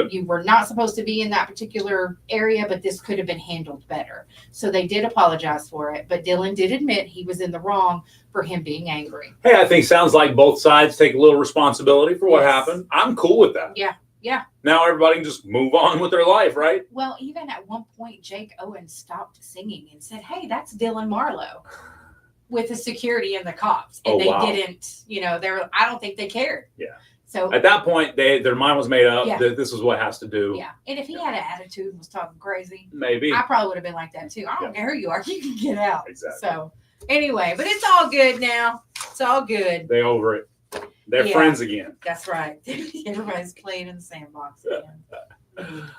You were not supposed to be in that particular area, but this could have been handled better. So they did apologize for it. But Dylan did admit he was in the wrong for him being angry.
Hey, I think sounds like both sides take a little responsibility for what happened. I'm cool with that.
Yeah. Yeah.
Now everybody can just move on with their life, right?
Well, even at one point, Jake Owen stopped singing and said, hey, that's Dylan Marlowe. with the security and the cops, and
Oh,
they
wow.
didn't. I don't think they cared.
Yeah.
So
At that point, their mind was made up
Yeah.
that this is what has to do.
yeah, and if he had an attitude and was talking crazy,
Maybe.
I probably would have been like that too. I don't care who you are, you can get out.
Exactly.
So anyway, but it's all good now. It's all good.
They over it. They're
Yeah.
friends again.
That's right. Everybody's playing in the sandbox again.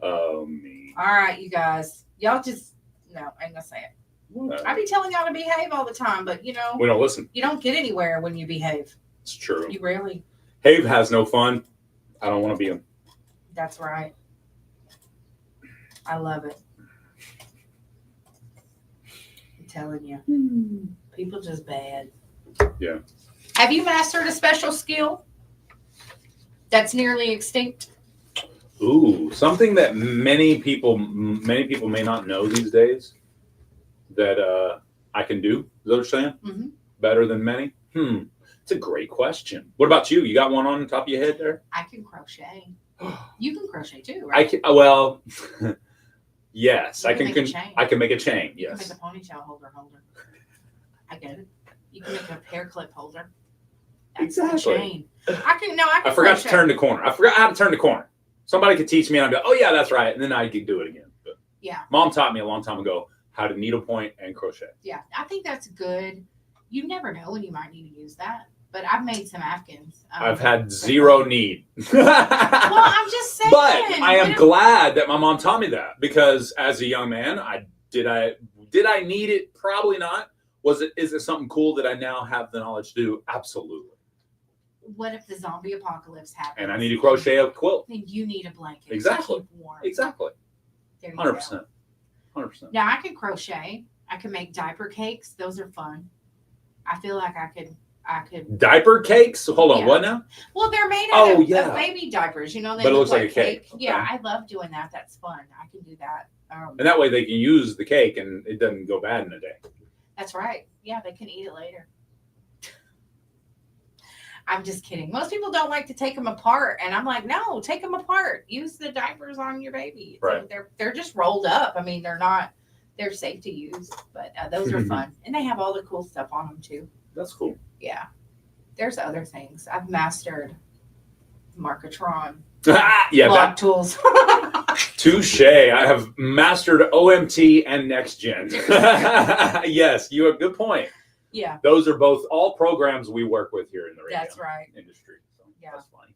Oh, me.
All right, you guys. Y'all just no, I ain't gonna say it. I be telling y'all to behave all the time, but
We don't listen.
you don't get anywhere when you behave.
It's true.
You really.
Have has no fun. I don't want to be him.
That's right. I love it. I'm telling you, people just bad.
Yeah.
Have you mastered a special skill that's nearly extinct?
Ooh, something that many people may not know these days that I can do. Is that what you're saying?
Mm-hmm.
Better than many? It's a great question. What about you? You got one on the top of your head there?
I can crochet. You can crochet too,
I
right?
can. Well, yes,
You
I
can
can.
make a chain.
I can make a chain.
You
Yes.
can make a ponytail holder. I get it. You can make a hair clip holder. That's a
Exactly.
chain. I can
I forgot
crochet.
to turn the corner. I forgot how to turn the corner. Somebody could teach me, and I'd be like, "Oh yeah, that's right," and then I could do it again. But
Yeah.
Mom taught me a long time ago how to needlepoint and crochet.
Yeah, I think that's good. You never know when you might need to use that. But I've made some Afghans.
I've had zero need.
Well, I'm just saying.
But I am
you know,
glad that my mom taught me that because as a young man, did I need it? Probably not. Is it something cool that I now have the knowledge to do? Absolutely.
What if the zombie apocalypse happens?
And I need to crochet a quilt.
Then you need a blanket.
Exactly.
To keep warm.
Exactly.
There you
100%.
go.
100%.
Now I can crochet. I can make diaper cakes. Those are fun. I feel like I could.
Diaper cakes? Hold on,
Yeah.
what now?
Well, they're made out of
yeah.
baby diapers. They
But it
look
looks like a cake.
Yeah,
Okay.
I love doing that. That's fun. I can do that.
And that way they can use the cake and it doesn't go bad in a day.
That's right. Yeah, they can eat it later. I'm just kidding. Most people don't like to take them apart, and I'm like, no, take them apart. Use the diapers on your baby.
Right.
They're just rolled up. I mean, they're safe to use, but those are fun, and they have all the cool stuff on them too.
That's cool.
Yeah. There's other things. I've mastered Markatron.
Yeah,
Block tools.
touche. I have mastered OMT and Next Gen. Yes, you have a good point.
Yeah.
Those are both all programs we work with here in the radio
That's right.
industry. So
Yeah.
That's funny.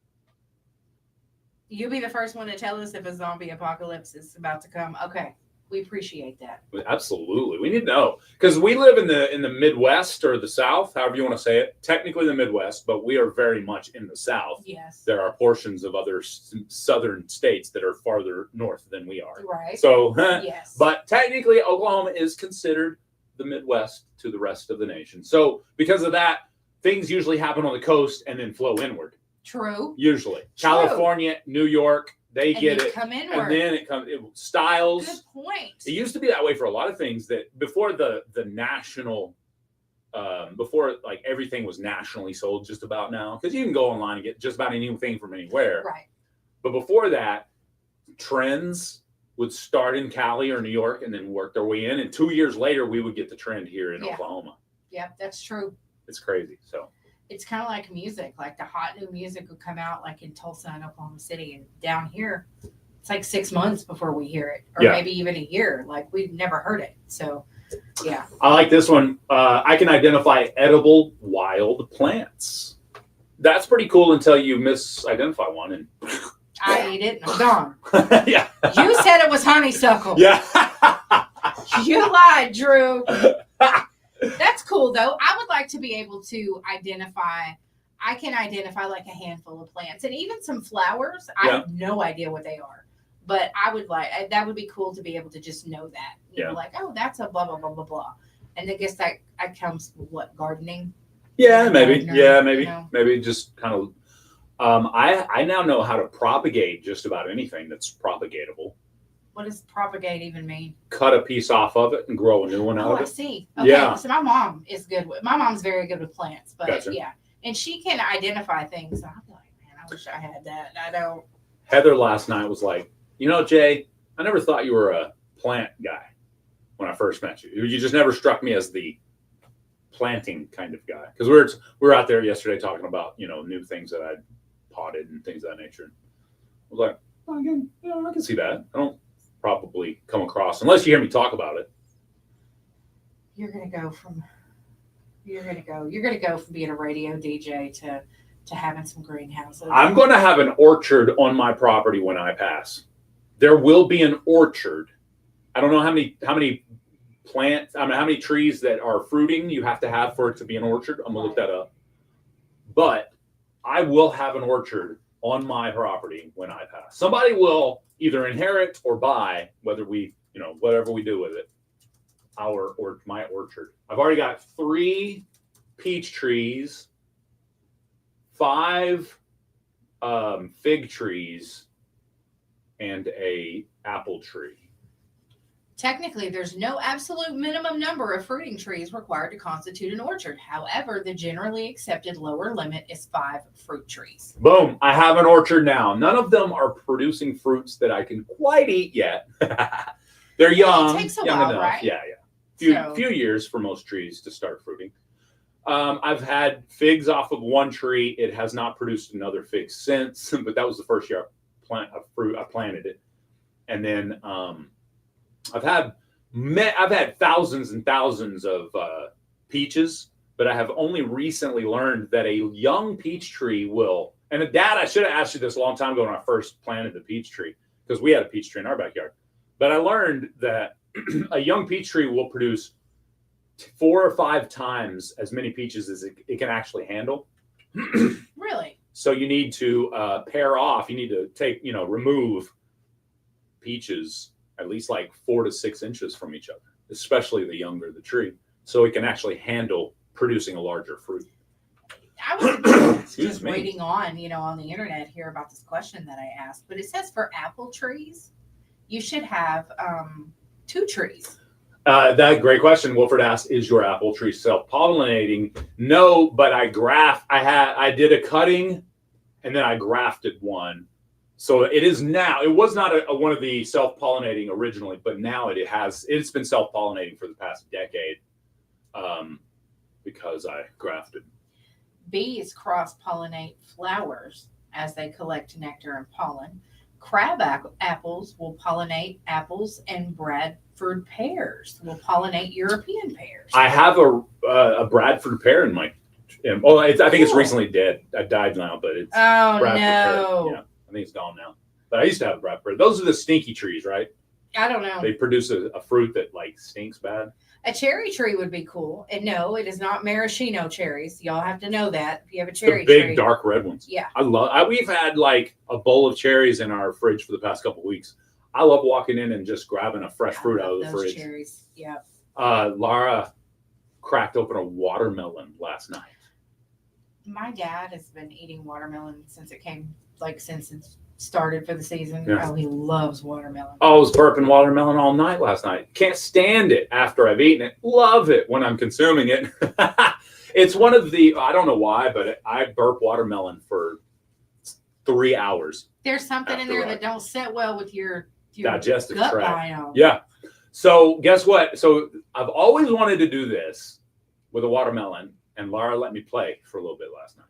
You'll be the first one to tell us if a zombie apocalypse is about to come. Okay. We appreciate that.
Absolutely. We need to know because we live in the Midwest or the South, however you want to say it. Technically the Midwest, but we are very much in the South.
Yes.
There are portions of other southern states that are farther north than we are.
Right.
So,
yes.
But technically Oklahoma is considered the Midwest to the rest of the nation. So because of that, things usually happen on the coast and then flow inward.
True.
Usually.
True.
California, New York, they
And
get
they
it.
come inward.
And then it comes styles.
Good point.
It used to be that way for a lot of things that before the national before like everything was nationally sold just about now because you can go online and get just about anything from anywhere.
Right.
But before that, trends would start in Cali or New York and then work their way in. And 2 years later, we would get the trend here in
Yeah.
Oklahoma.
Yeah, that's true.
It's crazy. So
It's kind of like music. Like the hot new music would come out like in Tulsa and Oklahoma City, and down here, it's like 6 months before we hear it, or
Yeah.
maybe even a year. Like we've never heard it. So, yeah.
I like this one. I can identify edible wild plants. That's pretty cool until you misidentify one. And
I ate it and I'm gone.
yeah.
You said it was honeysuckle.
Yeah.
You lied, Drew. That's cool though. I would like to be able to identify. I can identify like a handful of plants and even some flowers. I have no idea what they are, but I would like that would be cool to be able to just know that. You know, like, oh, that's a blah blah blah blah blah. And I guess that comes with what, gardening?
Yeah, maybe.
Gardener,
Yeah, maybe.
you know?
Maybe just kind of. I now know how to propagate just about anything that's propagatable.
What does propagate even mean?
Cut a piece off of it and grow a new one out
Oh,
of
I
it.
see. Okay,
Yeah.
so my mom's very good with plants, but
Gotcha.
yeah, and she can identify things. I'm like, man, I wish I had that. I don't.
Heather last night was like, Jay, I never thought you were a plant guy when I first met you. You just never struck me as the planting kind of guy. Because we were out there yesterday talking about, new things that I'd potted and things of that nature. And I was like, well, again, I can see that. I don't probably come across, unless you hear me talk about it.
You're gonna go from being a radio DJ to having some greenhouses.
I'm going to have an orchard on my property when I pass. There will be an orchard. I don't know how many plants, how many trees that are fruiting you have to have for it to be an orchard. I'm going to look that up. But I will have an orchard on my property when I pass. Somebody will either inherit or buy, whether we, whatever we do with it, my orchard. I've already got 3 peach trees, 5 fig trees, and a apple tree.
Technically, there's no absolute minimum number of fruiting trees required to constitute an orchard. However, the generally accepted lower limit is 5 fruit trees.
Boom. I have an orchard now. None of them are producing fruits that I can quite eat yet. They're young.
It takes a
young
while,
enough.
right?
Yeah. Few years for most trees to start fruiting. I've had figs off of one tree. It has not produced another fig since, but that was the first year I planted it. And then I've had thousands and thousands of peaches, but I have only recently learned that a young peach tree will. And Dad, I should have asked you this a long time ago when I first planted the peach tree, because we had a peach tree in our backyard. But I learned that a young peach tree will produce 4 or 5 times as many peaches as it can actually handle.
Really?
So you need to pair off. You need to remove peaches at least like 4 to 6 inches from each other, especially the younger the tree, so it can actually handle producing a larger fruit.
I was just waiting on the internet here about this question that I asked, but it says for apple trees, you should have 2 trees.
That great question. Wilfred asked, "Is your apple tree self-pollinating?" No, but I did a cutting, and then I grafted one. So it is now. It was not one of the self-pollinating originally, but now it's been self-pollinating for the past decade, because I grafted.
Bees cross-pollinate flowers as they collect nectar and pollen. Crab apples will pollinate apples, and Bradford pears will pollinate European pears.
I have a Bradford pear in my. I think it's recently dead. I died now, but it's.
Oh
Bradford
no!
Pear. Yeah, I think it's gone now. But I used to have a Bradford. Those are the stinky trees, right?
I don't know.
They produce a fruit that stinks bad.
A cherry tree would be cool. And no, it is not maraschino cherries. Y'all have to know that if you have a cherry
The big
tree.
dark red ones.
Yeah.
We've had a bowl of cherries in our fridge for the past couple of weeks. I love walking in and just grabbing a fresh fruit out of the fridge.
Cherries. Yeah.
Lara cracked open a watermelon last night.
My dad has been eating watermelon since it started for the season.
Yeah.
Oh, he loves watermelon.
I was burping watermelon all night last night. Can't stand it after I've eaten it. Love it when I'm consuming it. It's one of the, I don't know why, but I burp watermelon for 3 hours.
There's something in there that don't sit well with your
digestive
gut
tract.
biome.
Yeah. So guess what? So I've always wanted to do this with a watermelon, and Laura let me play for a little bit last night.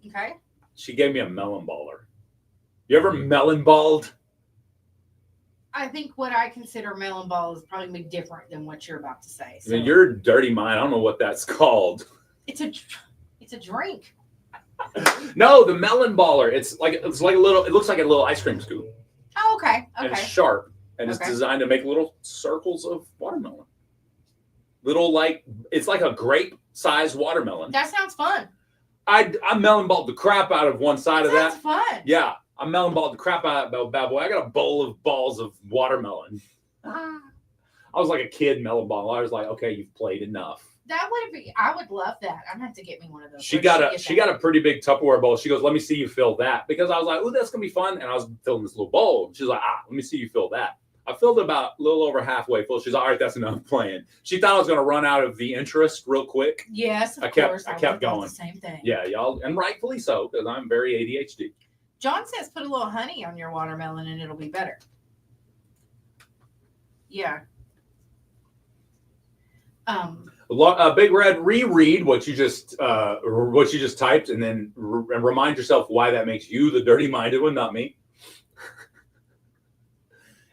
Okay.
She gave me a melon baller. You ever melon balled?
I think what I consider melon ball is probably different than what you're about to say. So.
I mean, you're a dirty mind. I don't know what that's called.
It's a drink.
No, the melon baller. It's like a little. It looks like a little ice cream scoop.
Oh, okay.
And it's sharp, and it's designed to make little circles of watermelon. It's like a grape-sized watermelon.
That sounds fun.
I melon balled the crap out of one side of that.
That's fun.
Yeah, I melon balled the crap out of that bad boy. I got a bowl of balls of watermelon. I was like a kid melon ball. I was like, okay, you've played enough.
That would be. I would love that. I'm gonna have to get me one of those.
She got a pretty big Tupperware bowl. She goes, let me see you fill that, because I was like, oh, that's gonna be fun. And I was filling this little bowl. She's like, let me see you fill that. I filled it about a little over halfway full. She's like, all right, that's enough playing. She thought I was gonna run out of the interest real quick.
Yes,
I kept going.
The same thing.
Yeah, y'all, and rightfully so, because I'm very ADHD.
John says put a little honey on your watermelon and it'll be better. Yeah.
Big Red, reread what you just typed, and then remind yourself why that makes you the dirty-minded one, not me.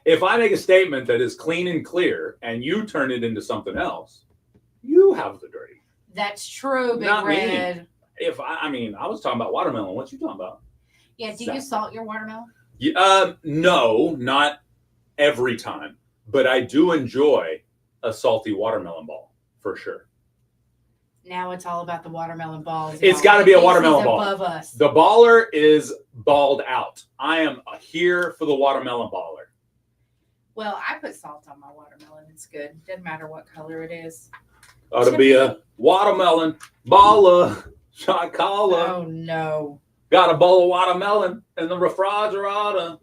If I make a statement that is clean and clear, and you turn it into something else, you have the dirty.
That's true, Big
Not me.
Red.
If I was talking about watermelon. What you talking about?
Yeah, do you salt your watermelon?
No, not every time, but I do enjoy a salty watermelon ball for sure.
Now it's all about the watermelon balls.
It's got to be a watermelon ball.
Above us.
The baller is balled out. I am here for the watermelon baller.
Well, I put salt on my watermelon. It's good. Doesn't matter what color it is.
Ought to be a watermelon baller shot collar.
Oh no!
Got a bowl of watermelon in the refrigerator.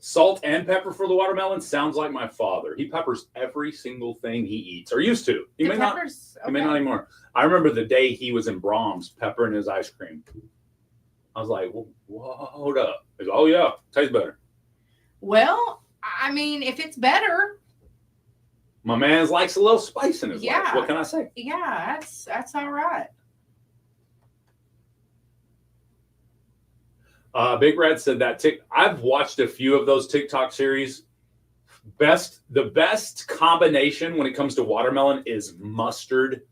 Salt and pepper for the watermelon sounds like my father. He peppers every single thing he eats, or used to. He may not anymore. I remember the day he was in Brahms peppering his ice cream. I was like, well, hold up. He goes, oh yeah, tastes better.
Well, I mean, if it's better.
My man likes a little spice in his life. What can I say?
Yeah, that's all right.
Big Red said that I've watched a few of those TikTok series. The best combination when it comes to watermelon is mustard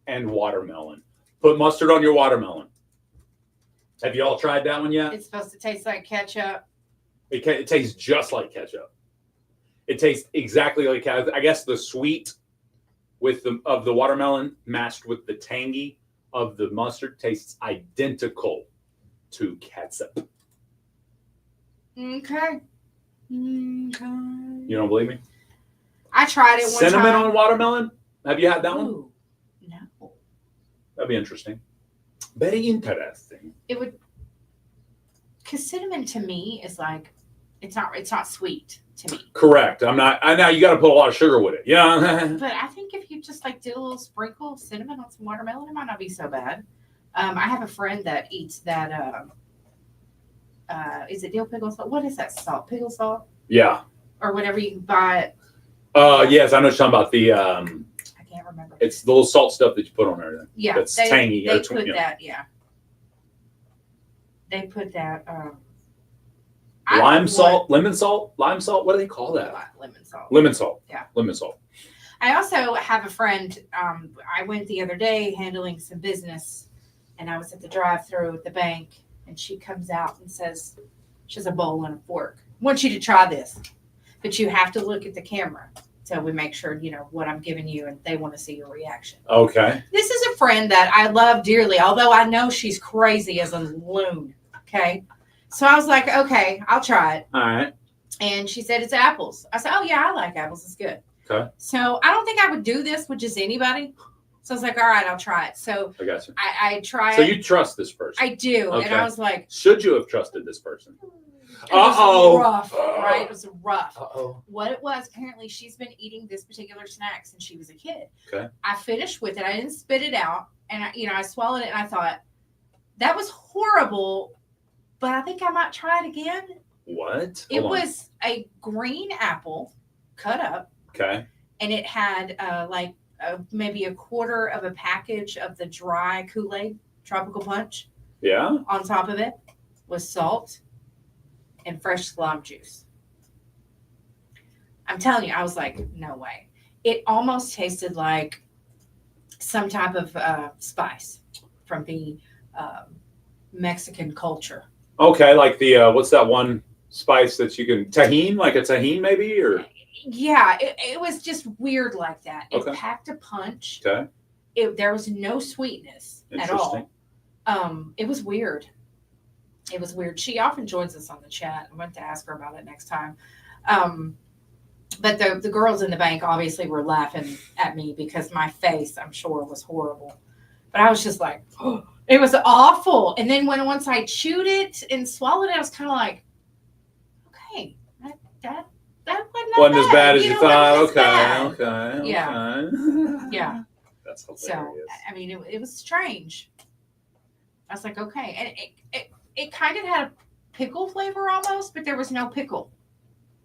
and watermelon. Put mustard on your watermelon. Have you all tried that one yet?
It's supposed to taste like ketchup.
It tastes just like ketchup. It tastes exactly like ketchup. I guess the sweet of the watermelon matched with the tangy of the mustard tastes identical to ketchup.
Okay.
You don't believe me?
I tried it one time.
Cinnamon on watermelon? Have you had that one?
No.
That'd be interesting. Very interesting.
It would, because cinnamon to me is like, it's not sweet to me.
Correct. I know you got to put a lot of sugar with it. Yeah.
But I think if you just like did a little sprinkle of cinnamon on some watermelon, it might not be so bad. I have a friend that eats that. Is it dill pickle salt? What is that salt? Pickle salt?
Yeah.
Or whatever you can buy it.
Yes, I know you're talking about the.
I can't remember.
It's the little salt stuff that you put on everything.
Yeah,
that's tangy.
They put that. Yeah. They put that.
Lime salt, lemon salt, lime salt. What do they call that?
Lemon salt.
Lemon salt.
Yeah.
Lemon salt.
I also have a friend. I went the other day handling some business, and I was at the drive-thru at the bank, and she comes out and says, she has a bowl and a fork. I want you to try this, but you have to look at the camera so we make sure you know what I'm giving you, and they want to see your reaction.
Okay.
This is a friend that I love dearly, although I know she's crazy as a loon. Okay. So I was like, okay, I'll try it.
All right.
And she said, it's apples. I said, oh, yeah, I like apples. It's good.
Okay.
So I don't think I would do this with just anybody. So I was like, all right, I'll try it. So
I got you.
I tried.
So you trust this person?
I do.
Okay.
And I was like,
should you have trusted this person?
It was rough, right? It was rough. What it was, apparently she's been eating this particular snack since she was a kid.
Okay.
I finished with it. I didn't spit it out. And I swallowed it and I thought, that was horrible. But I think I might try it again.
What?
It was a green apple cut up.
Okay.
And it had maybe a quarter of a package of the dry Kool-Aid tropical punch.
Yeah.
On top of it was salt and fresh lime juice. I'm telling you, I was like, no way. It almost tasted like some type of spice from the Mexican culture.
Okay, like the what's that one spice that you can tahini, like a tahini maybe, or
yeah, it was just weird like that. It
Okay.
packed a punch.
Okay.
There was no sweetness at all. It was weird. It was weird. She often joins us on the chat. I'm going to ask her about it next time. But the girls in the bank obviously were laughing at me because my face, I'm sure, was horrible. But I was just like, oh, it was awful. And then once I chewed it and swallowed it, I was kind of like, okay, that wasn't
as bad as you thought.
Bad.
Okay.
Yeah. Yeah.
That's hilarious.
So, I mean, it was strange. I was like, okay. And it kind of had a pickle flavor almost, but there was no pickle.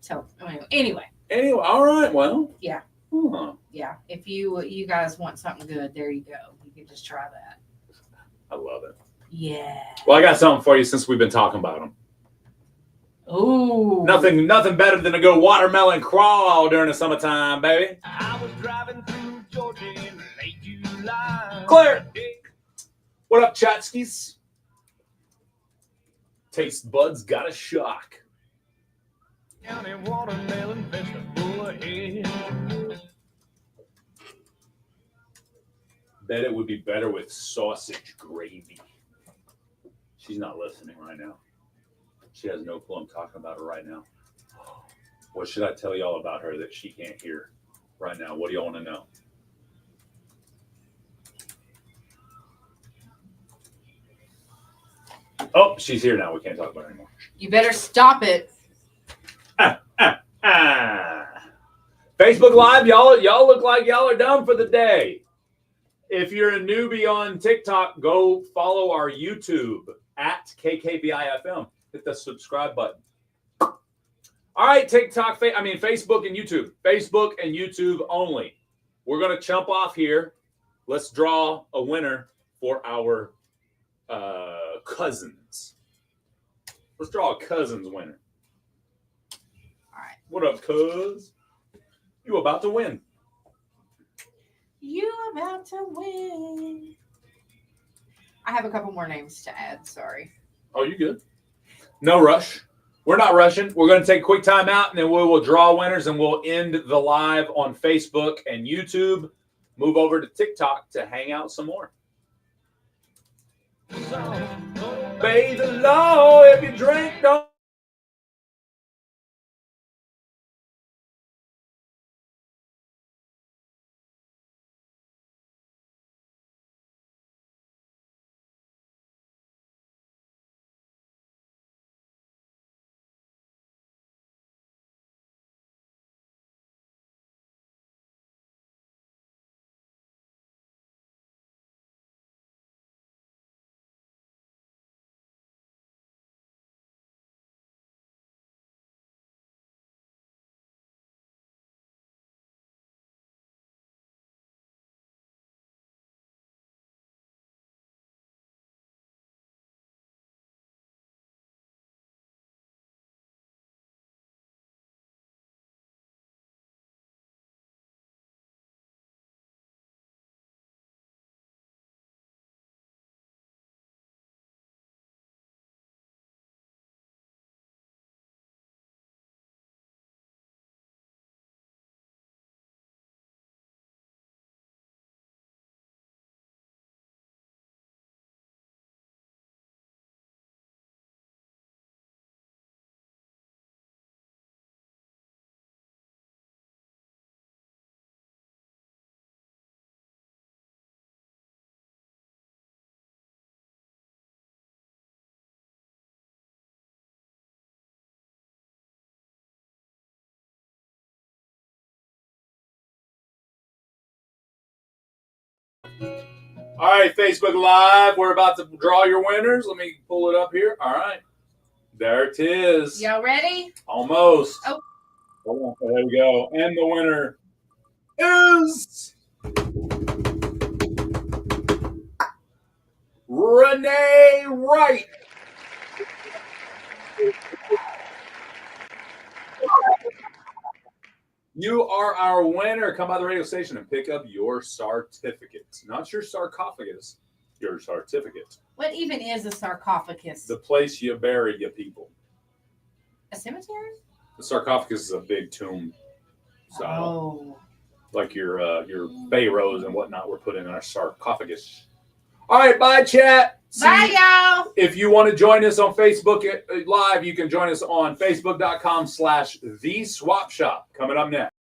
So, anyway.
All right. Well.
Yeah.
Huh.
Yeah, if you guys want something good, there you go. You can just try that.
I love it.
Yeah.
Well, I got something for you since we've been talking about them.
Ooh.
Nothing better than to go watermelon crawl during the summertime, baby.
I was driving through Georgia in late July.
Claire, what up, Chatskis? Taste buds got a shock.
County watermelon festival ahead.
Bet it would be better with sausage gravy. She's not listening right now. She has no clue I'm talking about her right now. What should I tell y'all about her that she can't hear right now? What do y'all want to know? Oh, she's here now. We can't talk about it anymore.
You better stop it.
Facebook Live, y'all look like y'all are done for the day. If you're a newbie on TikTok, go follow our YouTube at KKBIFM. Hit the subscribe button. All right, TikTok, Facebook and YouTube. Facebook and YouTube only. We're going to jump off here. Let's draw a winner for our cousins. Let's draw a cousins winner.
All right.
What up, cuz? You about to win.
You about to win. I have a couple more names to add. Sorry.
Oh, you good? No rush. We're not rushing. We're going to take a quick time out, and then we will draw winners, and we'll end the live on Facebook and YouTube. Move over to TikTok to hang out some more. Bathe the law if you drink, don't. All right, Facebook Live. We're about to draw your winners. Let me pull it up here. All right. There it is.
Y'all ready?
Almost.
Oh.
Hold on. There we go. And the winner is Renee Wright. You are our winner. Come by the radio station and pick up your certificate. Not your sarcophagus, your certificate.
What even is a sarcophagus?
The place you bury your people.
A cemetery?
The sarcophagus is a big tomb style.
Oh.
Like your pharaohs and whatnot were put in our sarcophagus. All right, bye, chat.
Bye, y'all.
If you want to join us on Facebook Live, you can join us on facebook.com/The Swap Shop. Coming up next.